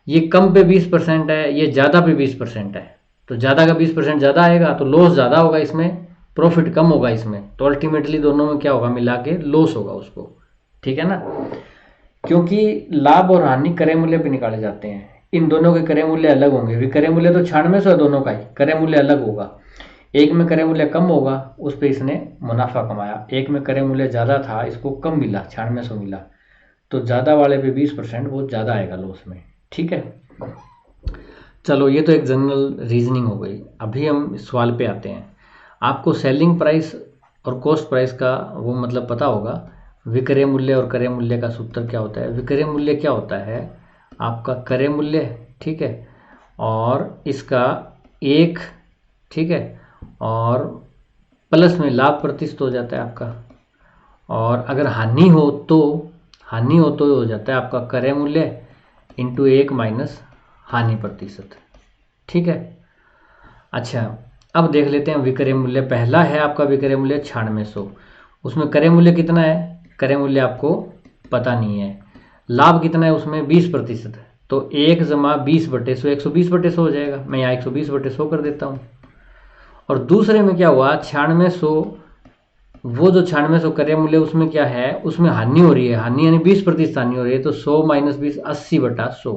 ये कम पे 20% है, ये ज़्यादा पे 20% है, तो ज़्यादा का 20% ज़्यादा आएगा तो लॉस ज़्यादा होगा, इसमें प्रॉफिट कम होगा इसमें, तो अल्टीमेटली दोनों में क्या होगा, मिला के लॉस होगा उसको, ठीक है ना। क्योंकि लाभ और हानि क्रय मूल्य पे निकाले जाते हैं, इन दोनों के क्रय मूल्य अलग होंगे। विक्रय मूल्य तो 9600 है दोनों का ही, क्रय मूल्य अलग होगा। एक में क्रय मूल्य कम होगा, उस पर इसने मुनाफा कमाया, एक में क्रय मूल्य ज़्यादा था, इसको कम मिला, 9600 मिला, तो ज़्यादा वाले पे 20% वो ज़्यादा आएगा लॉस में, ठीक है। चलो, ये तो एक जनरल रीजनिंग हो गई। अभी हम सवाल पे आते हैं। आपको सेलिंग प्राइस और कॉस्ट प्राइस का वो मतलब पता होगा, विक्रय मूल्य और क्रय मूल्य का सूत्र क्या होता है। विक्रय मूल्य क्या होता है? आपका क्रय मूल्य, ठीक है, और इसका 1, ठीक है, और प्लस में लाभ प्रतिशत हो जाता है आपका। और अगर हानि हो तो हो जाता है आपका क्रय मूल्य इंटू 1 माइनस हानि प्रतिशत, ठीक है। अच्छा, अब देख लेते हैं विक्रय मूल्य। पहला है आपका विक्रय मूल्य 9600, उसमें क्रय मूल्य कितना है? क्रय मूल्य आपको पता नहीं है। लाभ कितना है उसमें? 20%, तो 1 जमा 20/100 120/100 हो जाएगा। मैं यहाँ 120/100 कर देता हूँ। और दूसरे में क्या हुआ, 9600, वो जो 9600 क्रय मूल्य उसमें क्या है, उसमें हानि हो रही है, हानि यानी 20% हानि हो रही है, तो 100 माइनस 20 80/100।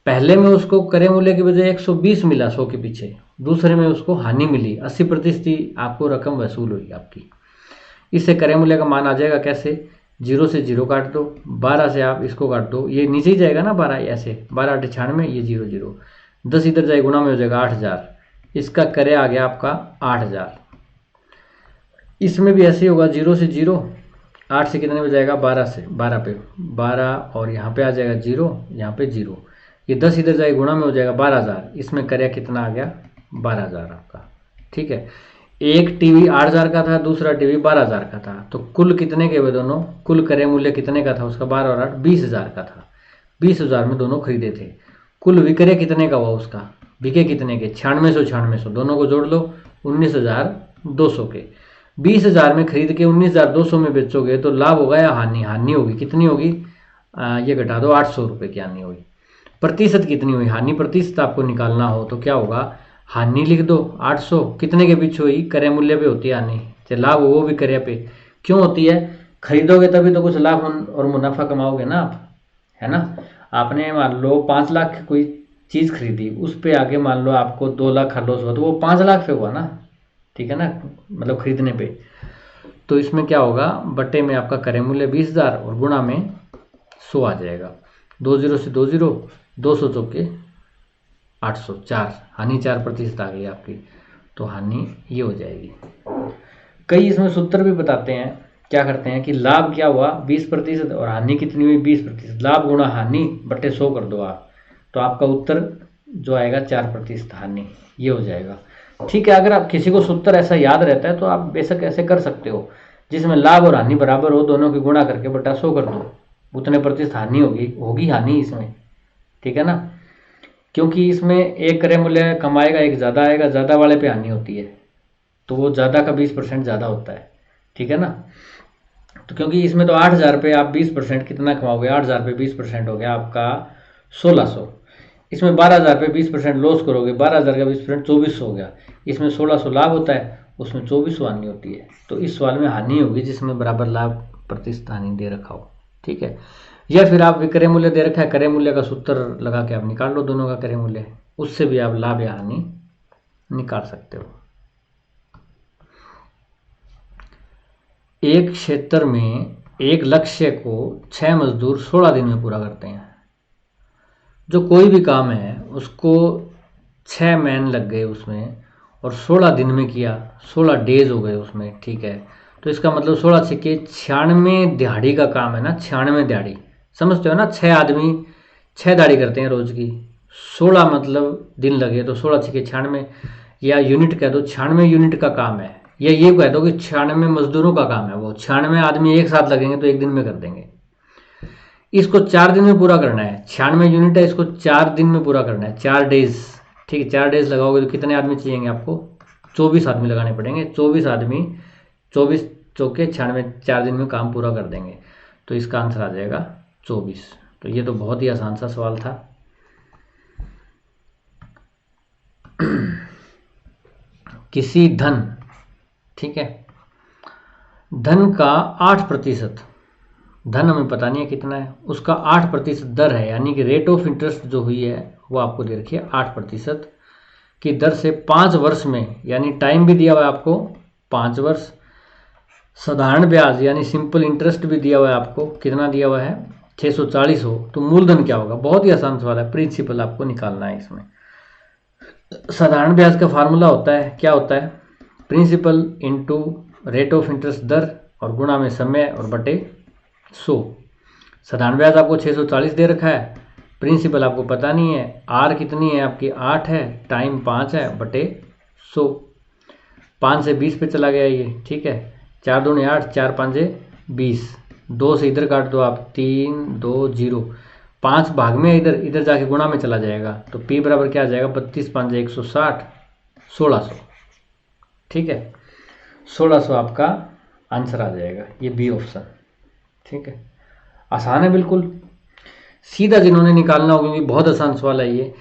पहले में उसको क्रय मूल्य की बजाय 120 मिला 100 के पीछे, दूसरे में उसको हानि मिली 80% आपको रकम वसूल हुई आपकी। इससे क्रय मूल्य का मान आ जाएगा कैसे? 0 से 0 काट दो, 12 से आप इसको काट दो, ये नीचे ही जाएगा ना 12, ऐसे 12 8 96, ये 0 0, 10 इधर जाए गुणा में हो जाएगा 8000, इसका क्रय आ गया आपका 8000। इसमें भी ऐसे होगा, 0 से 0, 8 से कितने में जाएगा? 12 से, 12 पे 12, और यहाँ पे आ जाएगा 0, यहाँ पे 0, ये 10 इधर जाए गुणा में हो जाएगा 12000, इसमें क्रय कितना आ गया? 12000 आपका, ठीक है। एक टीवी 8000 का था, दूसरा टीवी 12000 का था, तो कुल कितने के हुए दोनों? कुल क्रय मूल्य कितने का था उसका? 12 और 8 20000 का था, 20000 में दोनों खरीदे थे। कुल विक्रय कितने का हुआ उसका? बिके कितने के? 9600 दोनों को जोड़ लो, 19200 के। 20000 में खरीद के 19200 में बेचोगे तो लाभ होगा या हानि? हानि होगी। कितनी होगी? ये घटा दो, 800 रुपये की हानि होगी। प्रतिशत कितनी हुई? हानि प्रतिशत आपको निकालना हो तो क्या होगा? हानि लिख दो 800, कितने के पीछे हुई? क्रय मूल्य पे होती है हानि, चाहे लाभ हो वो भी क्रय पे। क्यों होती है? खरीदोगे तभी तो कुछ लाभ और मुनाफा कमाओगे ना आप, है ना। आपने मान लो 5 लाख कोई चीज़ खरीदी, उस पे आगे मान लो आपको 2 लाख का लॉस हुआ, तो वो 5 लाख पे हुआ ना, ठीक है ना, मतलब खरीदने पे। तो इसमें क्या होगा, बटे में आपका क्रय मूल्य 20,000 और गुणा में 100 आ जाएगा। 2 जीरो से 2 जीरो, 200 चौके 800, 4 हानि 4% आ गई आपकी, तो हानि ये हो जाएगी। कई इसमें सूत्र भी बताते हैं, क्या करते हैं कि लाभ क्या हुआ 20% और हानि कितनी हुई 20%, लाभ गुणा हानि बटे 100 कर दो आप, तो आपका उत्तर जो आएगा 4% हानि, ये हो जाएगा। ठीक है, अगर आप किसी को सूत्र ऐसा याद रहता है तो आप बेशक ऐसे कर सकते हो, जिसमें लाभ और हानि बराबर हो, दोनों की गुणा करके बटा 100 कर दो, उतने प्रतिशत हानि होगी हानि इसमें, ठीक है ना, क्योंकि इसमें एक क्रय मूल्य कमाएगा, एक ज़्यादा आएगा, ज़्यादा वाले पे हानि होती है, तो वो ज़्यादा का 20% ज़्यादा होता है, ठीक है ना। तो क्योंकि इसमें तो 8,000 पे आप 20% कितना कमाओगे, 8,000 पे 20% हो गया आपका 1,600, इसमें 12,000 पे 20% लॉस करोगे, 12,000 का 20% 2,400 हो गया, इसमें 1,600 लाभ होता है, उसमें 2,400 हानि होती है। तो इस सवाल में हानि होगी जिसमें बराबर लाभ प्रतिशत हानि दे रखा हो, ठीक है। या फिर आप विक्रय मूल्य दे रखा है, क्रय मूल्य का सूत्र लगा के आप निकाल लो दोनों का क्रय मूल्य, उससे भी आप लाभ या हानि निकाल सकते हो। एक क्षेत्र में एक लक्ष्य को 6 मजदूर 16 दिन में पूरा करते हैं। जो कोई भी काम है उसको 6 मैन लग गए उसमें और 16 दिन में किया, 16 डेज हो गए उसमें, ठीक है। तो इसका मतलब 16 छक्के 96 दिहाड़ी का काम है ना, 96 दिहाड़ी, समझते हो ना, 6 आदमी 6 दिहाड़ी करते हैं रोज की, 16 मतलब दिन लगे, तो 16 छक्के 96, या यूनिट कह दो, 96 यूनिट का काम है, या ये कह दो कि 96 मजदूरों का काम है, वो 96 आदमी एक साथ लगेंगे तो एक दिन में कर देंगे। इसको 4 दिन में पूरा करना है, 96 यूनिट है, इसको 4 दिन में पूरा करना है, 4 डेज, ठीक है। 4 डेज लगाओगे तो कितने आदमी चाहिए आपको, 24 आदमी लगाने पड़ेंगे, 24 आदमी 24 चौके 96, 4 दिन में काम पूरा कर देंगे, तो इसका आंसर आ जाएगा 24। तो ये तो बहुत ही आसान सा सवाल था। किसी धन, ठीक है, धन का 8%, धन हमें पता नहीं है कितना है, उसका 8% दर है, यानी कि रेट ऑफ इंटरेस्ट जो हुई है वो आपको दे रखी है 8% की दर से 5 वर्ष में, यानी टाइम भी दिया हुआ है आपको 5 वर्ष, साधारण ब्याज यानी सिंपल इंटरेस्ट भी दिया हुआ है आपको, कितना दिया हुआ है 640 हो, तो मूलधन क्या होगा, बहुत ही आसान सवाल है, प्रिंसिपल आपको निकालना है इसमें। साधारण ब्याज का फार्मूला होता है, क्या होता है, principal into rate of interest दर और गुणा में समय और बटे 100। साधारण ब्याज आपको 640 दे रखा है, प्रिंसिपल आपको पता नहीं है, आर कितनी है आपकी 8 है, टाइम 5 है, बटे 100, 5 से 20 पे चला गया ये, ठीक है, 4 दूनी 8, 4 5 20, 2 से इधर काट दो आप, 3 2 0, 5 भाग में इधर इधर जाके गुणा में चला जाएगा, तो P बराबर क्या आ जाएगा 32 5 160, 1600, ठीक है, 1600 आपका आंसर आ जाएगा, ये बी ऑप्शन, ठीक है। आसान है बिल्कुल, सीधा जिन्होंने निकालना होगा, क्योंकि बहुत आसान सवाल है ये।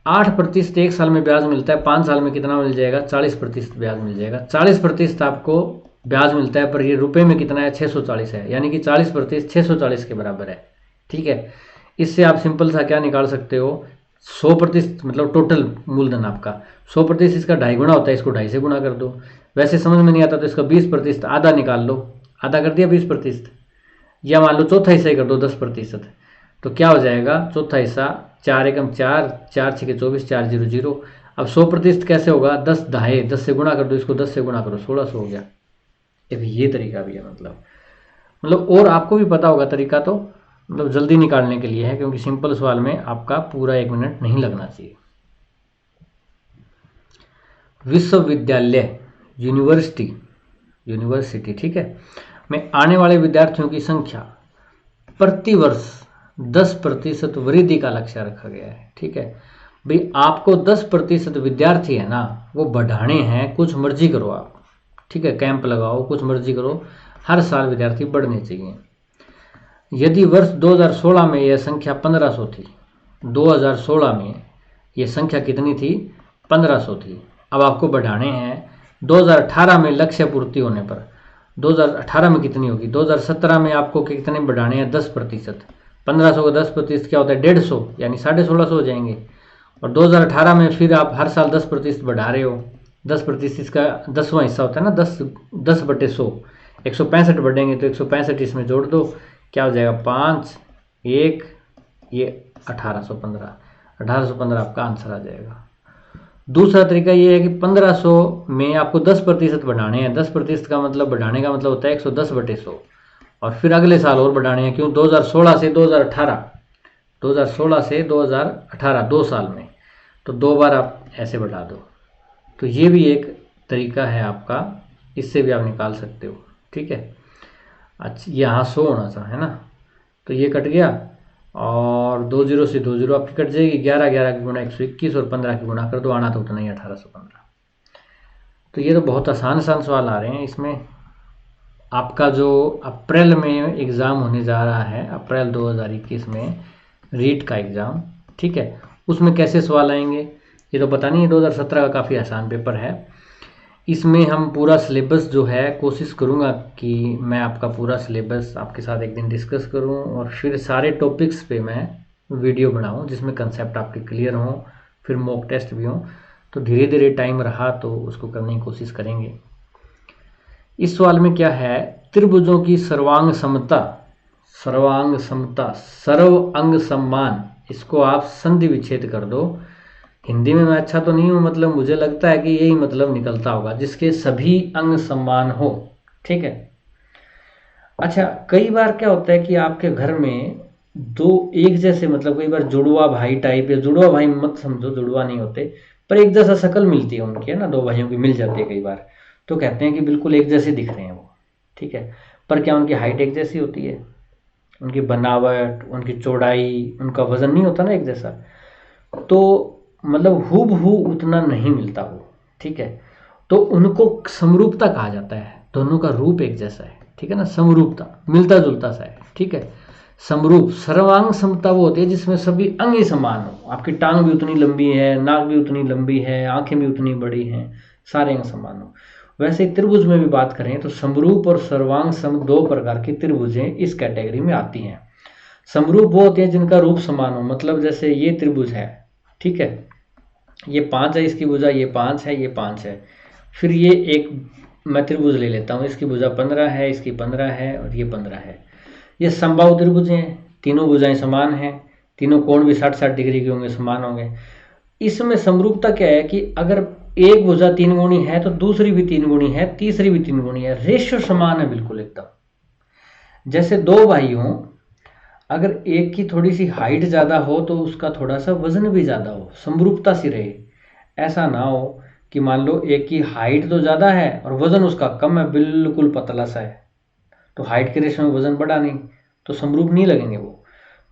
8% एक साल में ब्याज मिलता है, 5 साल में कितना मिल जाएगा 40% ब्याज मिल जाएगा, 40% आपको ब्याज मिलता है, पर ये रुपए में कितना है 640 है, यानी कि 40% 640 के बराबर है, ठीक है। इससे आप सिंपल सा क्या निकाल सकते हो, 100% मतलब टोटल मूलधन आपका 100%, इसका 2.5 गुना होता है, इसको 2.5 से गुणा कर दो, वैसे समझ में नहीं आता तो इसका 20% आधा निकाल लो, आधा कर दिया 20%, या मान लो चौथा हिस्सा ही कर दो 10%, तो क्या हो जाएगा चौथा हिस्सा 4 एकम 4, 4 छके 24, 4 0 0। अब 100% कैसे होगा, 10 दहाई 10 से गुणा कर दो, इसको 10 से गुणा करो 1600 हो गया। ये तरीका भी है, मतलब और आपको भी पता होगा तरीका, तो मतलब जल्दी निकालने के लिए है, क्योंकि सिंपल सवाल में आपका पूरा 1 मिनट नहीं लगना चाहिए। विश्वविद्यालय यूनिवर्सिटी, ठीक है, में आने वाले विद्यार्थियों की संख्या प्रति वर्ष 10% वृद्धि का लक्ष्य रखा गया है, ठीक है। भाई आपको 10% विद्यार्थी है ना वो बढ़ाने हैं, कुछ मर्जी करो आप, ठीक है, कैंप लगाओ, कुछ मर्जी करो, हर साल विद्यार्थी बढ़ने चाहिए। यदि वर्ष 2016 में यह संख्या 1500 थी, 2016 में यह संख्या कितनी थी 1500 थी, अब आपको बढ़ाने हैं 2018 में लक्ष्य पूर्ति होने पर, 2018 में कितनी होगी, 2017 में आपको कितने बढ़ाने हैं 10%, 1500 का 10% क्या होता है 150, यानी 1650 हो जाएंगे, और 2018 में फिर आप हर साल 10% बढ़ा रहे हो। 10% का 10वां हिस्सा होता है ना, 10/100, 165 बढ़ेंगे तो 165 इसमें जोड़ दो, क्या हो जाएगा 5, 1, ये 1815, 1815 आपका आंसर आ जाएगा। दूसरा तरीका ये है कि 1500 में आपको 10% बढ़ाने हैं। 10% का मतलब बढ़ाने का मतलब होता है 110/100, और फिर अगले साल और बढ़ाने हैं। क्यों? 2016 से 2018, 2016 से 2018 2 साल में, तो 2 बार आप ऐसे बढ़ा दो। तो ये भी एक तरीका है आपका, इससे भी आप निकाल सकते हो। ठीक है, अच्छा यहाँ 100 होना था, है ना, तो ये कट गया, और 20 से 20 आपकी कट जाएगी। 11 11 की गुणा 121 और 15 की गुणा कर दो, आना तो उतना ही 1815। तो ये तो बहुत आसान आसान सवाल आ रहे हैं इसमें। आपका जो अप्रैल में एग्ज़ाम होने जा रहा है, अप्रैल 2021 में रीट का एग्ज़ाम, ठीक है, उसमें कैसे सवाल आएंगे ये तो पता नहीं है। 2017 का काफ़ी आसान पेपर है। इसमें हम पूरा सिलेबस जो है, कोशिश करूँगा कि मैं आपका पूरा सिलेबस आपके साथ एक दिन डिस्कस करूँ, और फिर सारे टॉपिक्स पे मैं वीडियो बनाऊँ जिसमें कंसेप्ट आपके क्लियर हों, फिर मॉक टेस्ट भी हों। तो धीरे धीरे टाइम रहा तो उसको करने की कोशिश करेंगे। इस सवाल में क्या है, त्रिभुजों की सर्वांग समता, सर्वांग समता, सर्व अंग सम्मान, इसको आप संधि विच्छेद कर दो। हिंदी में मैं अच्छा तो नहीं हूँ, मतलब मुझे लगता है कि यही मतलब निकलता होगा, जिसके सभी अंग समान हो। ठीक है, अच्छा कई बार क्या होता है कि आपके घर में दो एक जैसे, मतलब कई बार जुड़वा भाई टाइप, या जुड़वा भाई मत समझो, जुड़वा नहीं होते, पर एक जैसा शक्ल मिलती है उनकी, है ना, दो भाइयों की मिल जाती है कई बार, तो कहते हैं कि बिल्कुल एक जैसे दिख रहे हैं वो। ठीक है, पर क्या उनकी हाइट एक जैसी होती है? उनकी बनावट, उनकी चौड़ाई, उनका वजन नहीं होता ना एक जैसा, तो मतलब हूबहू उतना नहीं मिलता वो। ठीक है, तो उनको समरूपता कहा जाता है, दोनों का रूप एक जैसा है। ठीक है ना, समरूपता, मिलता जुलता सा है। ठीक है, समरूप। सर्वांग समता वो होती है जिसमें सभी अंग ही समान हो, आपकी टांग भी उतनी लंबी है, नाक भी उतनी लंबी है, आंखें भी उतनी बड़ी हैं, सारे अंग समान हो। वैसे ही त्रिभुज में भी बात करें तो समरूप और सर्वांग सम दो प्रकार की त्रिभुजें इस कैटेगरी में आती हैं। समरूप वो होते हैं जिनका रूप समान हो, मतलब जैसे ये त्रिभुज है, ठीक है, ये 5 है, इसकी भुजा ये 5 है, ये 5 है। फिर ये एक मैं त्रिभुज ले लेता हूँ, इसकी भुजा 15 है, इसकी 15 है, और ये 15 है। ये समबाहु त्रिभुज हैं, तीनों भुजाएं समान हैं, तीनों कोण भी 60-60 डिग्री के होंगे, समान होंगे। इसमें समरूपता क्या है कि अगर एक भुजा 3 गुणी है तो दूसरी भी 3 गुणी है, तीसरी भी 3 गुणी है, रेशियो समान है बिल्कुल एकदम। जैसे दो भाई हों, अगर एक की थोड़ी सी हाइट ज़्यादा हो तो उसका थोड़ा सा वजन भी ज़्यादा हो, समरूपता सी रहे। ऐसा ना हो कि मान लो एक की हाइट तो ज़्यादा है और वजन उसका कम है, बिल्कुल पतला सा है, तो हाइट के रेशो में वजन बढ़ा नहीं, तो समरूप नहीं लगेंगे वो।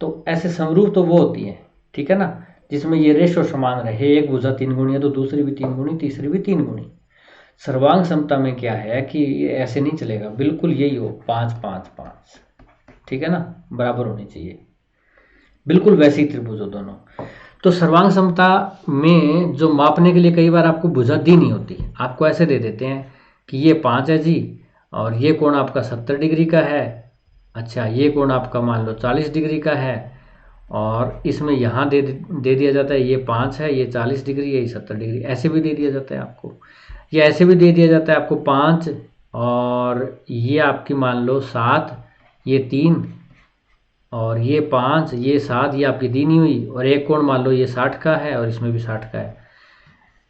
तो ऐसे समरूप तो वो होती है, ठीक है ना, जिसमें ये रेशो समान रहे, एक भुजा 3 गुणी है तो दूसरी भी 3 गुणी, तीसरी भी 3 गुणी। सर्वांग समता में क्या है कि ये ऐसे नहीं चलेगा, बिल्कुल यही हो, 5 5 5, ठीक है ना, बराबर होनी चाहिए, बिल्कुल वैसे ही त्रिभुज हो दोनों। तो सर्वांग समता में जो मापने के लिए कई बार आपको भुजा दी नहीं होती, आपको ऐसे दे देते हैं कि ये 5 है जी, और ये कोण आपका 70 डिग्री का है। अच्छा, ये कोण आपका मान लो 40 डिग्री का है, और इसमें यहाँ दे दिया जाता है ये 5 है, ये 40 डिग्री है, ये 70 डिग्री, ऐसे भी दे दिया जाता है आपको। ये ऐसे भी दे दिया जाता है आपको 5, और ये आपकी मान लो 7, ये 3, और ये 5, ये 7, ये आपकी दी नहीं हुई, और एक कोण मान लो ये 60 का है और इसमें भी 60 का है।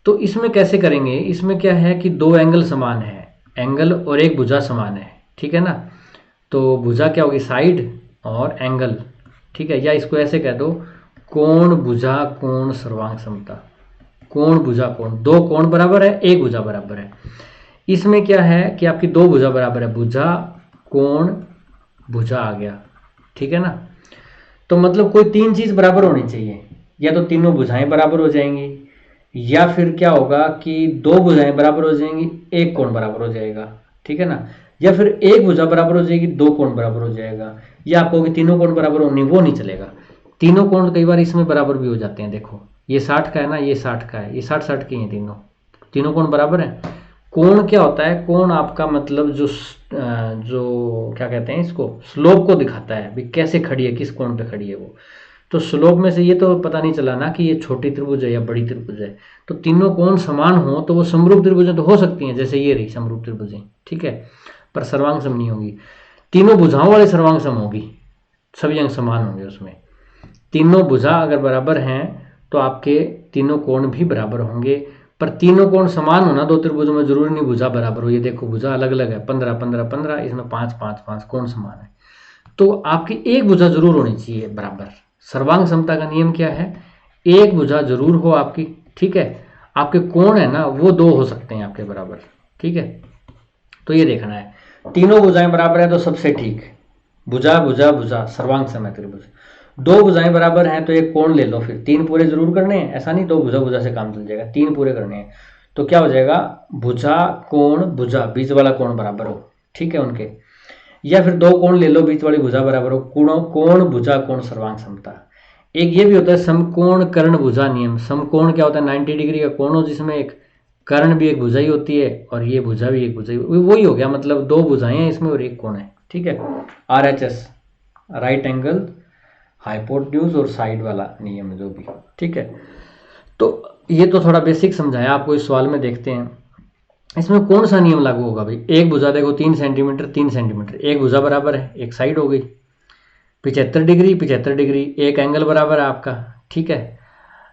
तो इसमें कैसे करेंगे, इसमें क्या है कि दो एंगल समान है, एंगल और एक भुजा समान है, ठीक है ना, तो भुजा क्या होगी, साइड, और एंगल, ठीक है, या इसको ऐसे कह दो, कोण भुजा कोण सर्वांग समता। कोण भुजा कोण, दो कोण बराबर है, एक भुजा बराबर है। इसमें क्या है कि आपकी दो भुजा बराबर है, भुजा कोण भुजा आ गया, ठीक है ना। तो मतलब कोई तीन चीज बराबर होनी चाहिए, या तो तीनों भुजाएं बराबर हो जाएंगी, या फिर क्या होगा कि दो भुजाएं बराबर हो जाएंगी, एक कोण बराबर हो जाएगा, ठीक है ना, या फिर एक भुजा बराबर हो जाएगी, दो कोण बराबर हो जाएगा, या आप कहोगे तीनों कोण बराबर हो, नहीं वो नहीं चलेगा। तीनों कोण कई बार इसमें बराबर भी हो जाते हैं, देखो ये 60 का है ना, ये 60 का है, ये 60-60 के हैं, तीनों तीनों कोण बराबर है। कोण क्या होता है, कोण आपका मतलब जो क्या कहते हैं इसको, स्लोप को दिखाता है, भी कैसे खड़ी है, किस कोण पे खड़ी है वो। तो स्लोप में से ये तो पता नहीं चला ना कि ये छोटी त्रिभुज है या बड़ी त्रिभुज है। तो तीनों कोण समान हो तो वो समरूप त्रिभुजें तो हो सकती हैं, जैसे ये रही समरूप त्रिभुजें, ठीक है, पर सर्वांग सम नहीं होगी। तीनों भुजाओं वाली सर्वांग सम होगी, सभी अंग समान होंगे उसमें। तीनों भुजा अगर बराबर हैं तो आपके तीनों कोण भी बराबर होंगे, पर तीनों कोण समान होना दो त्रिभुजों में जरूरी नहीं भुजा बराबर हो। ये देखो भुजा अलग अलग है, 15 15 15, इसमें 5 5 5, कोण समान है। तो आपकी एक भुजा जरूर होनी चाहिए बराबर। सर्वांग समता का नियम क्या है, एक भुजा जरूर हो आपकी, ठीक है। आपके कोण है ना वो दो हो सकते हैं आपके बराबर, ठीक है। तो ये देखना है, तीनों भुजाएं बराबर है तो सबसे ठीक, भुजा भुजा भुजा सर्वांग सम है त्रिभुज। दो भुजाएं बराबर हैं तो एक कोण ले लो, फिर तीन पूरे जरूर करने हैं, ऐसा नहीं दो भुजा भुजा से काम चल जाएगा, तीन पूरे करने हैं। तो क्या हो जाएगा, भुजा कोण भुजा बीच वाला कोण बराबर हो, ठीक है उनके, या फिर दो कोण ले लो बीच वाली भुजा बराबर हो, कोण भुजा कोण सर्वांग समता। एक ये भी होता है समकोण कर्ण भुजा नियम। समकोण क्या होता है, 90 डिग्री का कोण हो जिसमें एक कर्ण भी एक भुजा ही होती है और ये भुजा भी एक भुजा ही, वही हो गया, मतलब दो भुजाएं हैं इसमें और एक कोण है, ठीक है। RHS राइट एंगल हाइपोटेन्यूज और साइड वाला नियम जो भी, ठीक है। तो ये तो थोड़ा बेसिक समझाया आपको, इस सवाल में देखते हैं इसमें कौन सा नियम लागू होगा भाई। एक भुजा देखो 3 सेंटीमीटर 3 सेंटीमीटर, एक भुजा बराबर है, एक साइड हो गई 75 डिग्री 75 डिग्री, एक एंगल बराबर है आपका, ठीक है।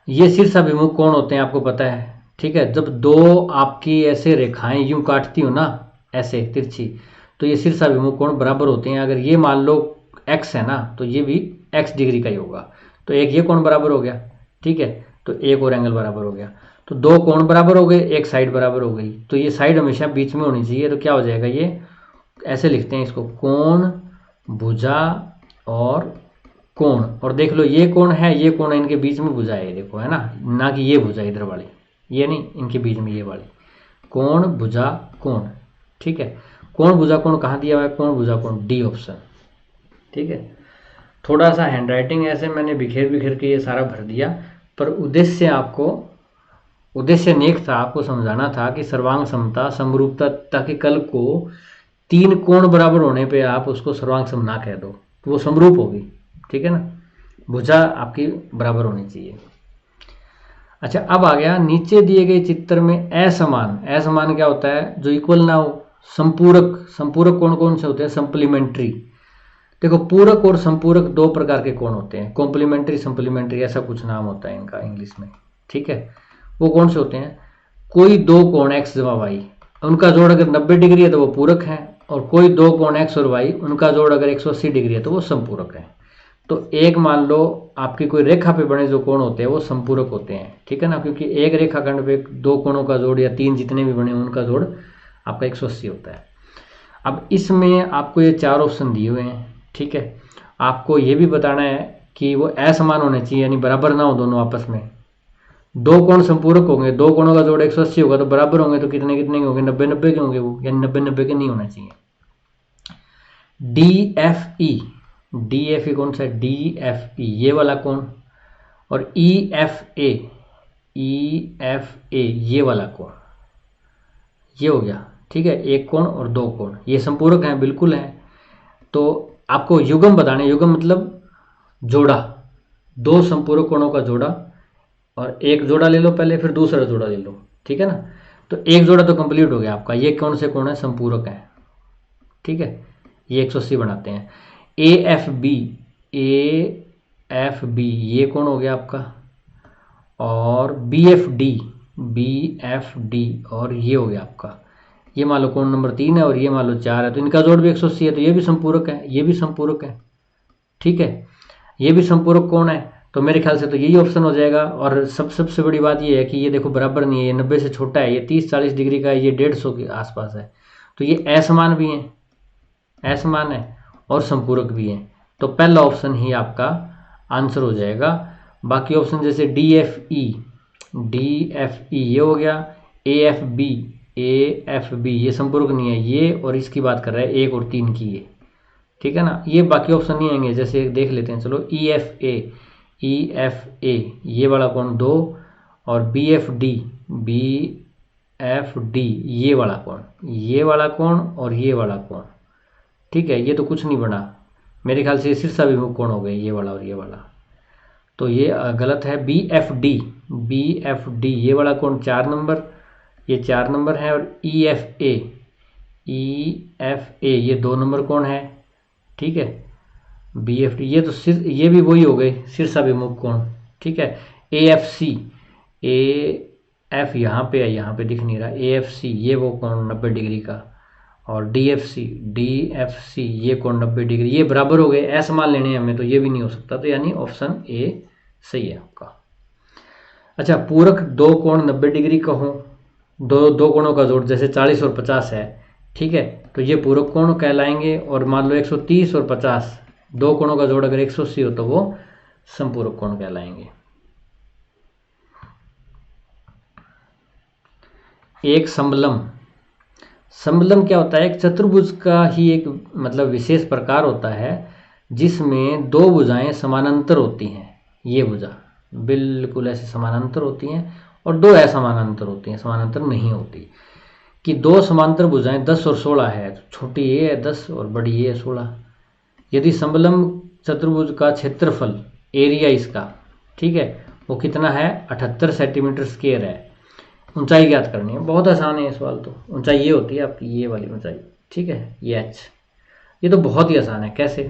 ये शीर्षाभिमुख कोण होते हैं आपको पता है, ठीक है। जब दो आपकी ऐसे रेखाएं यूं काटती हो ना ऐसे तिरछी, तो ये शीर्षाभिमुख कोण बराबर होते हैं। अगर ये मान लो x है ना तो ये भी x डिग्री का ही होगा, तो एक ये कोण बराबर हो गया, ठीक है। तो एक और एंगल बराबर हो गया, तो दो कोण बराबर हो गए, एक साइड बराबर हो गई, तो ये साइड हमेशा बीच में होनी चाहिए। तो क्या हो जाएगा, ये ऐसे लिखते हैं इसको, कोण भुजा और कोण, और देख लो ये कोण है ये कोण है, इनके बीच में भुजा है, देखो है ना कि ये भुजा इधर वाली, ये नहीं, इनके बीच में ये वाली, कोण भुजा कोण, ठीक है। कोण भुजा कोण कहाँ दिया हुआ है, कोण भुजा कोण डी ऑप्शन, ठीक है। थोड़ा सा हैंडराइटिंग ऐसे मैंने बिखेर बिखेर के ये सारा भर दिया, पर उद्देश्य नेक था, आपको समझाना था कि सर्वांग समता समरूपता, ताकि कल को तीन कोण बराबर होने पे आप उसको सर्वांग सम ना कह दो, तो वो समरूप होगी, ठीक है ना। भुजा आपकी बराबर होनी चाहिए। अच्छा, अब आ गया नीचे दिए गए चित्र में असमान। असमान क्या होता है, जो इक्वल ना हो। संपूरक, संपूरक कोण कौन से होते हैं, सप्लीमेंट्री। देखो पूरक और संपूरक दो प्रकार के कोण होते हैं, कॉम्प्लीमेंट्री सप्लीमेंट्री ऐसा कुछ नाम होता है इनका इंग्लिश में, ठीक है। वो कौन से होते हैं, कोई दो कोण x जमा y, उनका जोड़ अगर 90 डिग्री है तो वो पूरक है, और कोई दो कोण x और y उनका जोड़ अगर 180 डिग्री है तो वो संपूरक है। तो एक मान लो आपकी कोई रेखा पे बने जो कोण होते हैं वो संपूरक होते हैं, ठीक है ना, क्योंकि एक रेखाखंड पे दो कोणों का जोड़ या तीन जितने भी बने उनका जोड़ आपका 180 होता है। अब इसमें आपको ये चार ऑप्शन दिए हुए हैं, ठीक है। आपको ये भी बताना है कि वो असमान होने चाहिए, यानी बराबर ना हो दोनों आपस में। दो कोण संपूरक होंगे, दो कोणों का जोड़ 180 होगा तो बराबर होंगे, तो कितने कितने के होंगे, 90 90 के होंगे वो, यानी 90 90 के नहीं होना चाहिए। DFE कौन सा है, DFE ये वाला कोण, और EFA ये वाला कोण, ये हो गया, ठीक है। एक कोण और दो कोण ये संपूरक हैं, बिल्कुल हैं। तो आपको युग्म बताने, युग्म मतलब जोड़ा, दो संपूरक कोणों का जोड़ा, और एक जोड़ा ले लो पहले फिर दूसरा जोड़ा ले लो, ठीक है ना। तो एक जोड़ा तो कंप्लीट हो गया आपका, ये कौन से कोण है, संपूरक है, ठीक है। ये 180 बनाते हैं। AFB ये कोण हो गया आपका, और BFD और ये हो गया आपका, ये मान लो कोण नंबर 3 है और ये मान लो 4 है, तो इनका जोड़ भी 180 है, तो ये भी संपूरक है, ये भी संपूरक है, ठीक है। ये भी संपूरक कोण है, तो मेरे ख्याल से तो यही ऑप्शन हो जाएगा। और सबसे बड़ी बात ये है कि ये देखो बराबर नहीं है, ये 90 से छोटा है, ये 30-40 डिग्री का है, ये 150 के आसपास है, तो ये असमान भी है, असमान है और संपूरक भी है। तो पहला ऑप्शन ही आपका आंसर हो जाएगा। बाकी ऑप्शन जैसे DFE ये हो गया, AFB ये संपूरक नहीं है, ये और इसकी बात कर रहा है 1 और 3 की, ये ठीक है ना। ये बाकी ऑप्शन नहीं आएंगे, जैसे देख लेते हैं चलो, EFA ये वाला कोण 2, और BFD ये वाला कोण और ये वाला कोण, ठीक है। ये तो कुछ नहीं बना, मेरे ख्याल से शीर्षाभिमुख कोण हो गए, ये वाला और ये वाला। तो ये गलत है। BFD ये वाला कोण 4 नंबर, ये 4 नंबर है। और EFA ये 2 नंबर कोण है, ठीक है। BFD ये तो सिर, ये भी वही हो गए शीर्षाभिमुख कोण, ठीक है। AFC AF यहाँ पे है, यहाँ पे दिख नहीं रहा। AFC ये वो कोण 90 डिग्री का। और DFC ये कोण 90 डिग्री, ये बराबर हो गए। ऐसे मान लेने हमें, तो ये भी नहीं हो सकता, तो यानी ऑप्शन ए सही है आपका। अच्छा, पूरक दो कोण 90 डिग्री का हो, दो कोणों का जोड़, जैसे 40 और 50 है, ठीक है, तो ये पूरक कोण कहलाएंगे। और मान लो 130 और 50, दो कोणों का जोड़ अगर 180 हो तो वो समपूरक कोण कहलाएंगे। एक समलम क्या होता है? एक चतुर्भुज का ही एक मतलब विशेष प्रकार होता है जिसमें दो भुजाएं समानांतर होती हैं। ये भुजा बिल्कुल ऐसे समानांतर होती हैं और दो असमानांतर होती हैं, समानांतर नहीं होती। कि दो समांतर भुजाएं 10 और 16 है, छोटी ये है 10 और बड़ी ये है 16। यदि समलम चतुर्भुज का क्षेत्रफल, एरिया इसका, ठीक है, वो कितना है? 78 सेंटीमीटर स्क्वायर है। ऊंचाई ज्ञात करनी है, बहुत आसान है ये सवाल। तो ऊंचाई ये होती है आपकी, ये वाली ऊंचाई, ठीक है, ये h। ये तो बहुत ही आसान है। कैसे?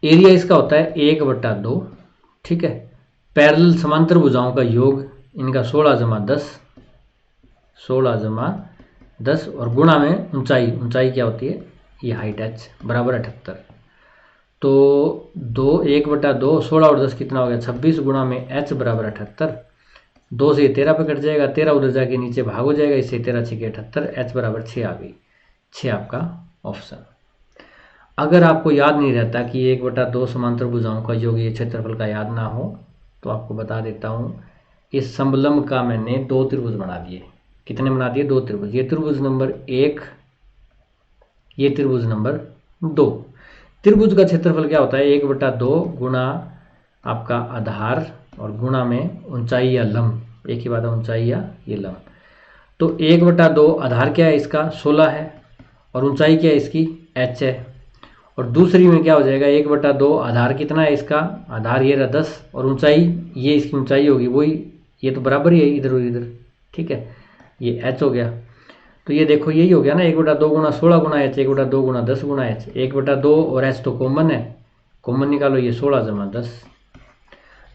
एरिया इसका होता है 1/2, ठीक है। पैरेलल समांतर भुजाओं का योग इनका 16 जमा 10 और गुणा में ऊंचाई क्या होती है? ये हाइट h बराबर 78। तो 1/2 16 और 10 कितना हो गया? 26 गुणा में h बराबर 78। 2 से 13 पे कट जाएगा, 13 उधर जाके नीचे भाग हो जाएगा, इससे 13 6 78, h बराबर 6 आ गई। 6 आपका ऑप्शन। अगर आपको याद नहीं रहता कि 1/2 समांतर भुजाओं का योग ये क्षेत्रफल का याद ना हो, तो आपको बता देता हूँ। इस समलम का मैंने 2 त्रिभुज बना दिए। कितने बना दिए? 2 त्रिभुज। ये त्रिभुज नंबर 1, ये त्रिभुज नंबर 2। त्रिभुज का क्षेत्रफल क्या होता है? 1/2 गुणा आपका आधार और गुणा में ऊंचाई या लंब, एक ही बात है, ऊंचाई या ये लंब। तो 1/2 आधार क्या है इसका? 16 है। और ऊंचाई क्या है इसकी? h है। और दूसरी में क्या हो जाएगा? 1/2 आधार कितना है इसका? आधार ये रहा 10 और ऊंचाई, ये इसकी ऊंचाई होगी वही, ये तो बराबर ही है इधर और इधर, ठीक है, ये h हो गया। तो ये देखो यही हो गया ना, 1/2 गुणा 16 गुणा h, 1/2 गुणा 10 गुणा h। 1/2 और h तो कॉमन है, कॉमन निकालो, ये 16 जमा 10।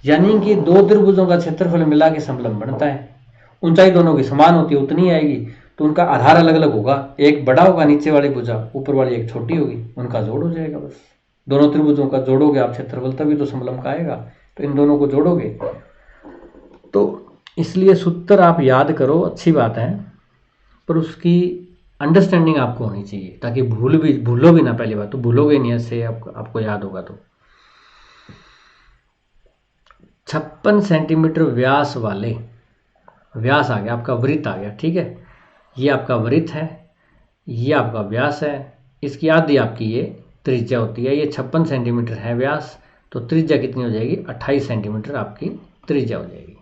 यानी कि दो त्रिभुजों का क्षेत्रफल मिला के समलंब बनता है। ऊंचाई दोनों की समान होती है, उतनी आएगी, तो उनका आधार अलग अलग होगा। एक बड़ा होगा नीचे वाली भुजा, ऊपर वाली एक छोटी होगी, उनका जोड़ हो जाएगा बस। दोनों त्रिभुजों का जोड़ोगे आप क्षेत्रफल, तभी तो समलंब का आएगा। तो इन दोनों को जोड़ोगे, तो इसलिए सूत्र आप याद करो, अच्छी बात है, पर उसकी अंडरस्टैंडिंग आपको होनी चाहिए, ताकि भूलो भी ना। पहली बात तो भूलोगे नहीं, ऐसे आपको याद होगा। तो 56 सेंटीमीटर व्यास वाले, व्यास आ गया आपका, वृत्त आ गया, ठीक है। ये आपका वृत्त है, ये आपका व्यास है, इसकी आधी आपकी ये त्रिज्या होती है। ये 56 सेंटीमीटर है व्यास, तो त्रिज्या कितनी हो जाएगी? 28 सेंटीमीटर आपकी त्रिज्या हो जाएगी।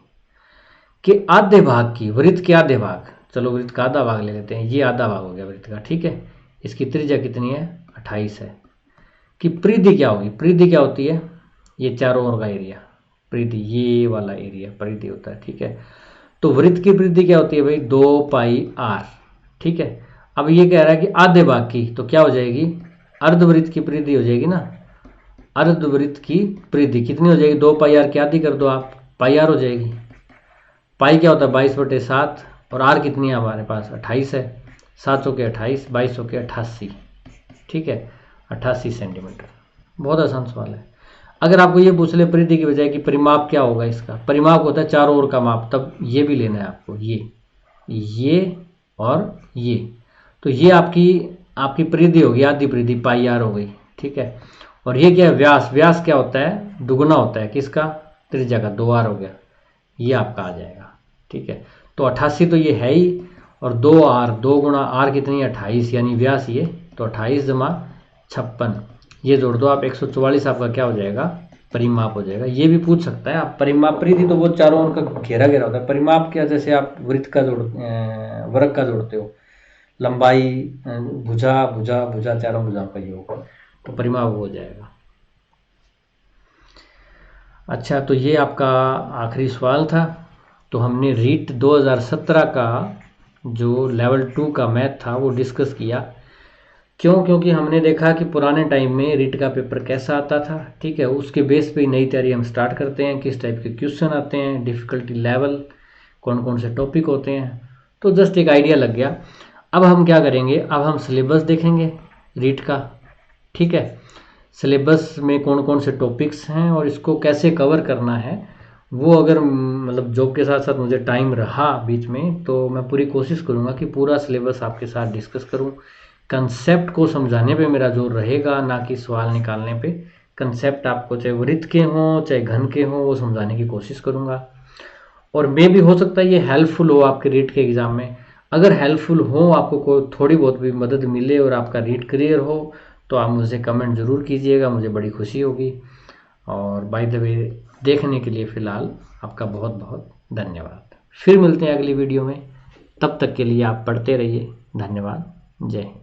कि आधे भाग की, वृत्त के आधे भाग, चलो वृत्त का आधा भाग ले लेते हैं, ये आधा भाग हो गया वृत्त का, ठीक है। इसकी त्रिज्या कितनी है? 28 है। कि परिधि क्या होगी? परिधि क्या होती है? ये चारों ओर का एरिया, परिधि, ये वाला एरिया परिधि होता है, ठीक है। तो वृत्त की परिधि क्या होती है भाई? 2πr, ठीक है। अब ये कह रहा है कि आधे भाग की, तो क्या हो जाएगी? अर्धवृत्त की परिधि हो जाएगी ना। अर्धवृत्त की परिधि कितनी हो जाएगी? 2πr की आधी कर दो आप, πr हो जाएगी। पाई क्या होता है? 22/7, और आर कितनी है हमारे पास? 28 है। 7 चौके 28, 22 चौके 88, ठीक है, 88 सेंटीमीटर। बहुत आसान सवाल है। अगर आपको ये पूछ ले परिधि की बजाय कि परिमाप क्या होगा इसका, परिमाप होता है चारों ओर का माप, तब ये भी लेना है आपको, ये और ये। तो ये आपकी परिधि होगी, आधी परिधि πr हो गई, ठीक है। और ये क्या है? व्यास। व्यास क्या होता है? दुगुना होता है किसका? त्रिज्या का, 2r हो गया, ये आपका आ जाएगा, ठीक है। तो 88 तो ये है ही, और 2r, 2 गुणा r कितनी है? 28, यानी व्यास ये, तो 28 जमा 56, ये जोड़ दो आप, 144 आपका क्या हो जाएगा? परिमाप हो जाएगा। ये भी पूछ सकता है आप, परिमाप, परिधि तो वो चारों ओर का घेरा घेरा होता है। परिमाप क्या? जैसे आप वृत्त का वर्ग का जोड़ते हो, लंबाई, भुजा चारों भुजाओं का योग, तो परिमाप हो जाएगा। अच्छा, तो ये आपका आखिरी सवाल था। तो हमने रीट 2017 का जो लेवल 2 का मैथ था वो डिस्कस किया। क्यों? क्योंकि हमने देखा कि पुराने टाइम में रीट का पेपर कैसा आता था, ठीक है। उसके बेस पे नई तैयारी हम स्टार्ट करते हैं, किस टाइप के क्वेश्चन आते हैं, डिफ़िकल्टी लेवल, कौन कौन से टॉपिक होते हैं। तो जस्ट एक आइडिया लग गया। अब हम क्या करेंगे, अब हम सिलेबस देखेंगे रीट का, ठीक है। सिलेबस में कौन कौन से टॉपिक्स हैं और इसको कैसे कवर करना है, वो अगर मतलब जॉब के साथ साथ मुझे टाइम रहा बीच में तो मैं पूरी कोशिश करूँगा कि पूरा सिलेबस आपके साथ डिस्कस करूँ। कंसेप्ट को समझाने पे मेरा जोर रहेगा, ना कि सवाल निकालने पे। कंसेप्ट आपको चाहे वृत्त के हों चाहे घन के हों, वो समझाने की कोशिश करूँगा। और मे भी हो सकता है ये हेल्पफुल हो आपके रीट के एग्ज़ाम में। अगर हेल्पफुल हो, आपको कोई थोड़ी बहुत भी मदद मिले और आपका रीट क्लियर हो, तो आप मुझे कमेंट ज़रूर कीजिएगा, मुझे बड़ी खुशी होगी। और बाय द वे, देखने के लिए फ़िलहाल आपका बहुत बहुत धन्यवाद। फिर मिलते हैं अगली वीडियो में, तब तक के लिए आप पढ़ते रहिए। धन्यवाद। जय हिंद।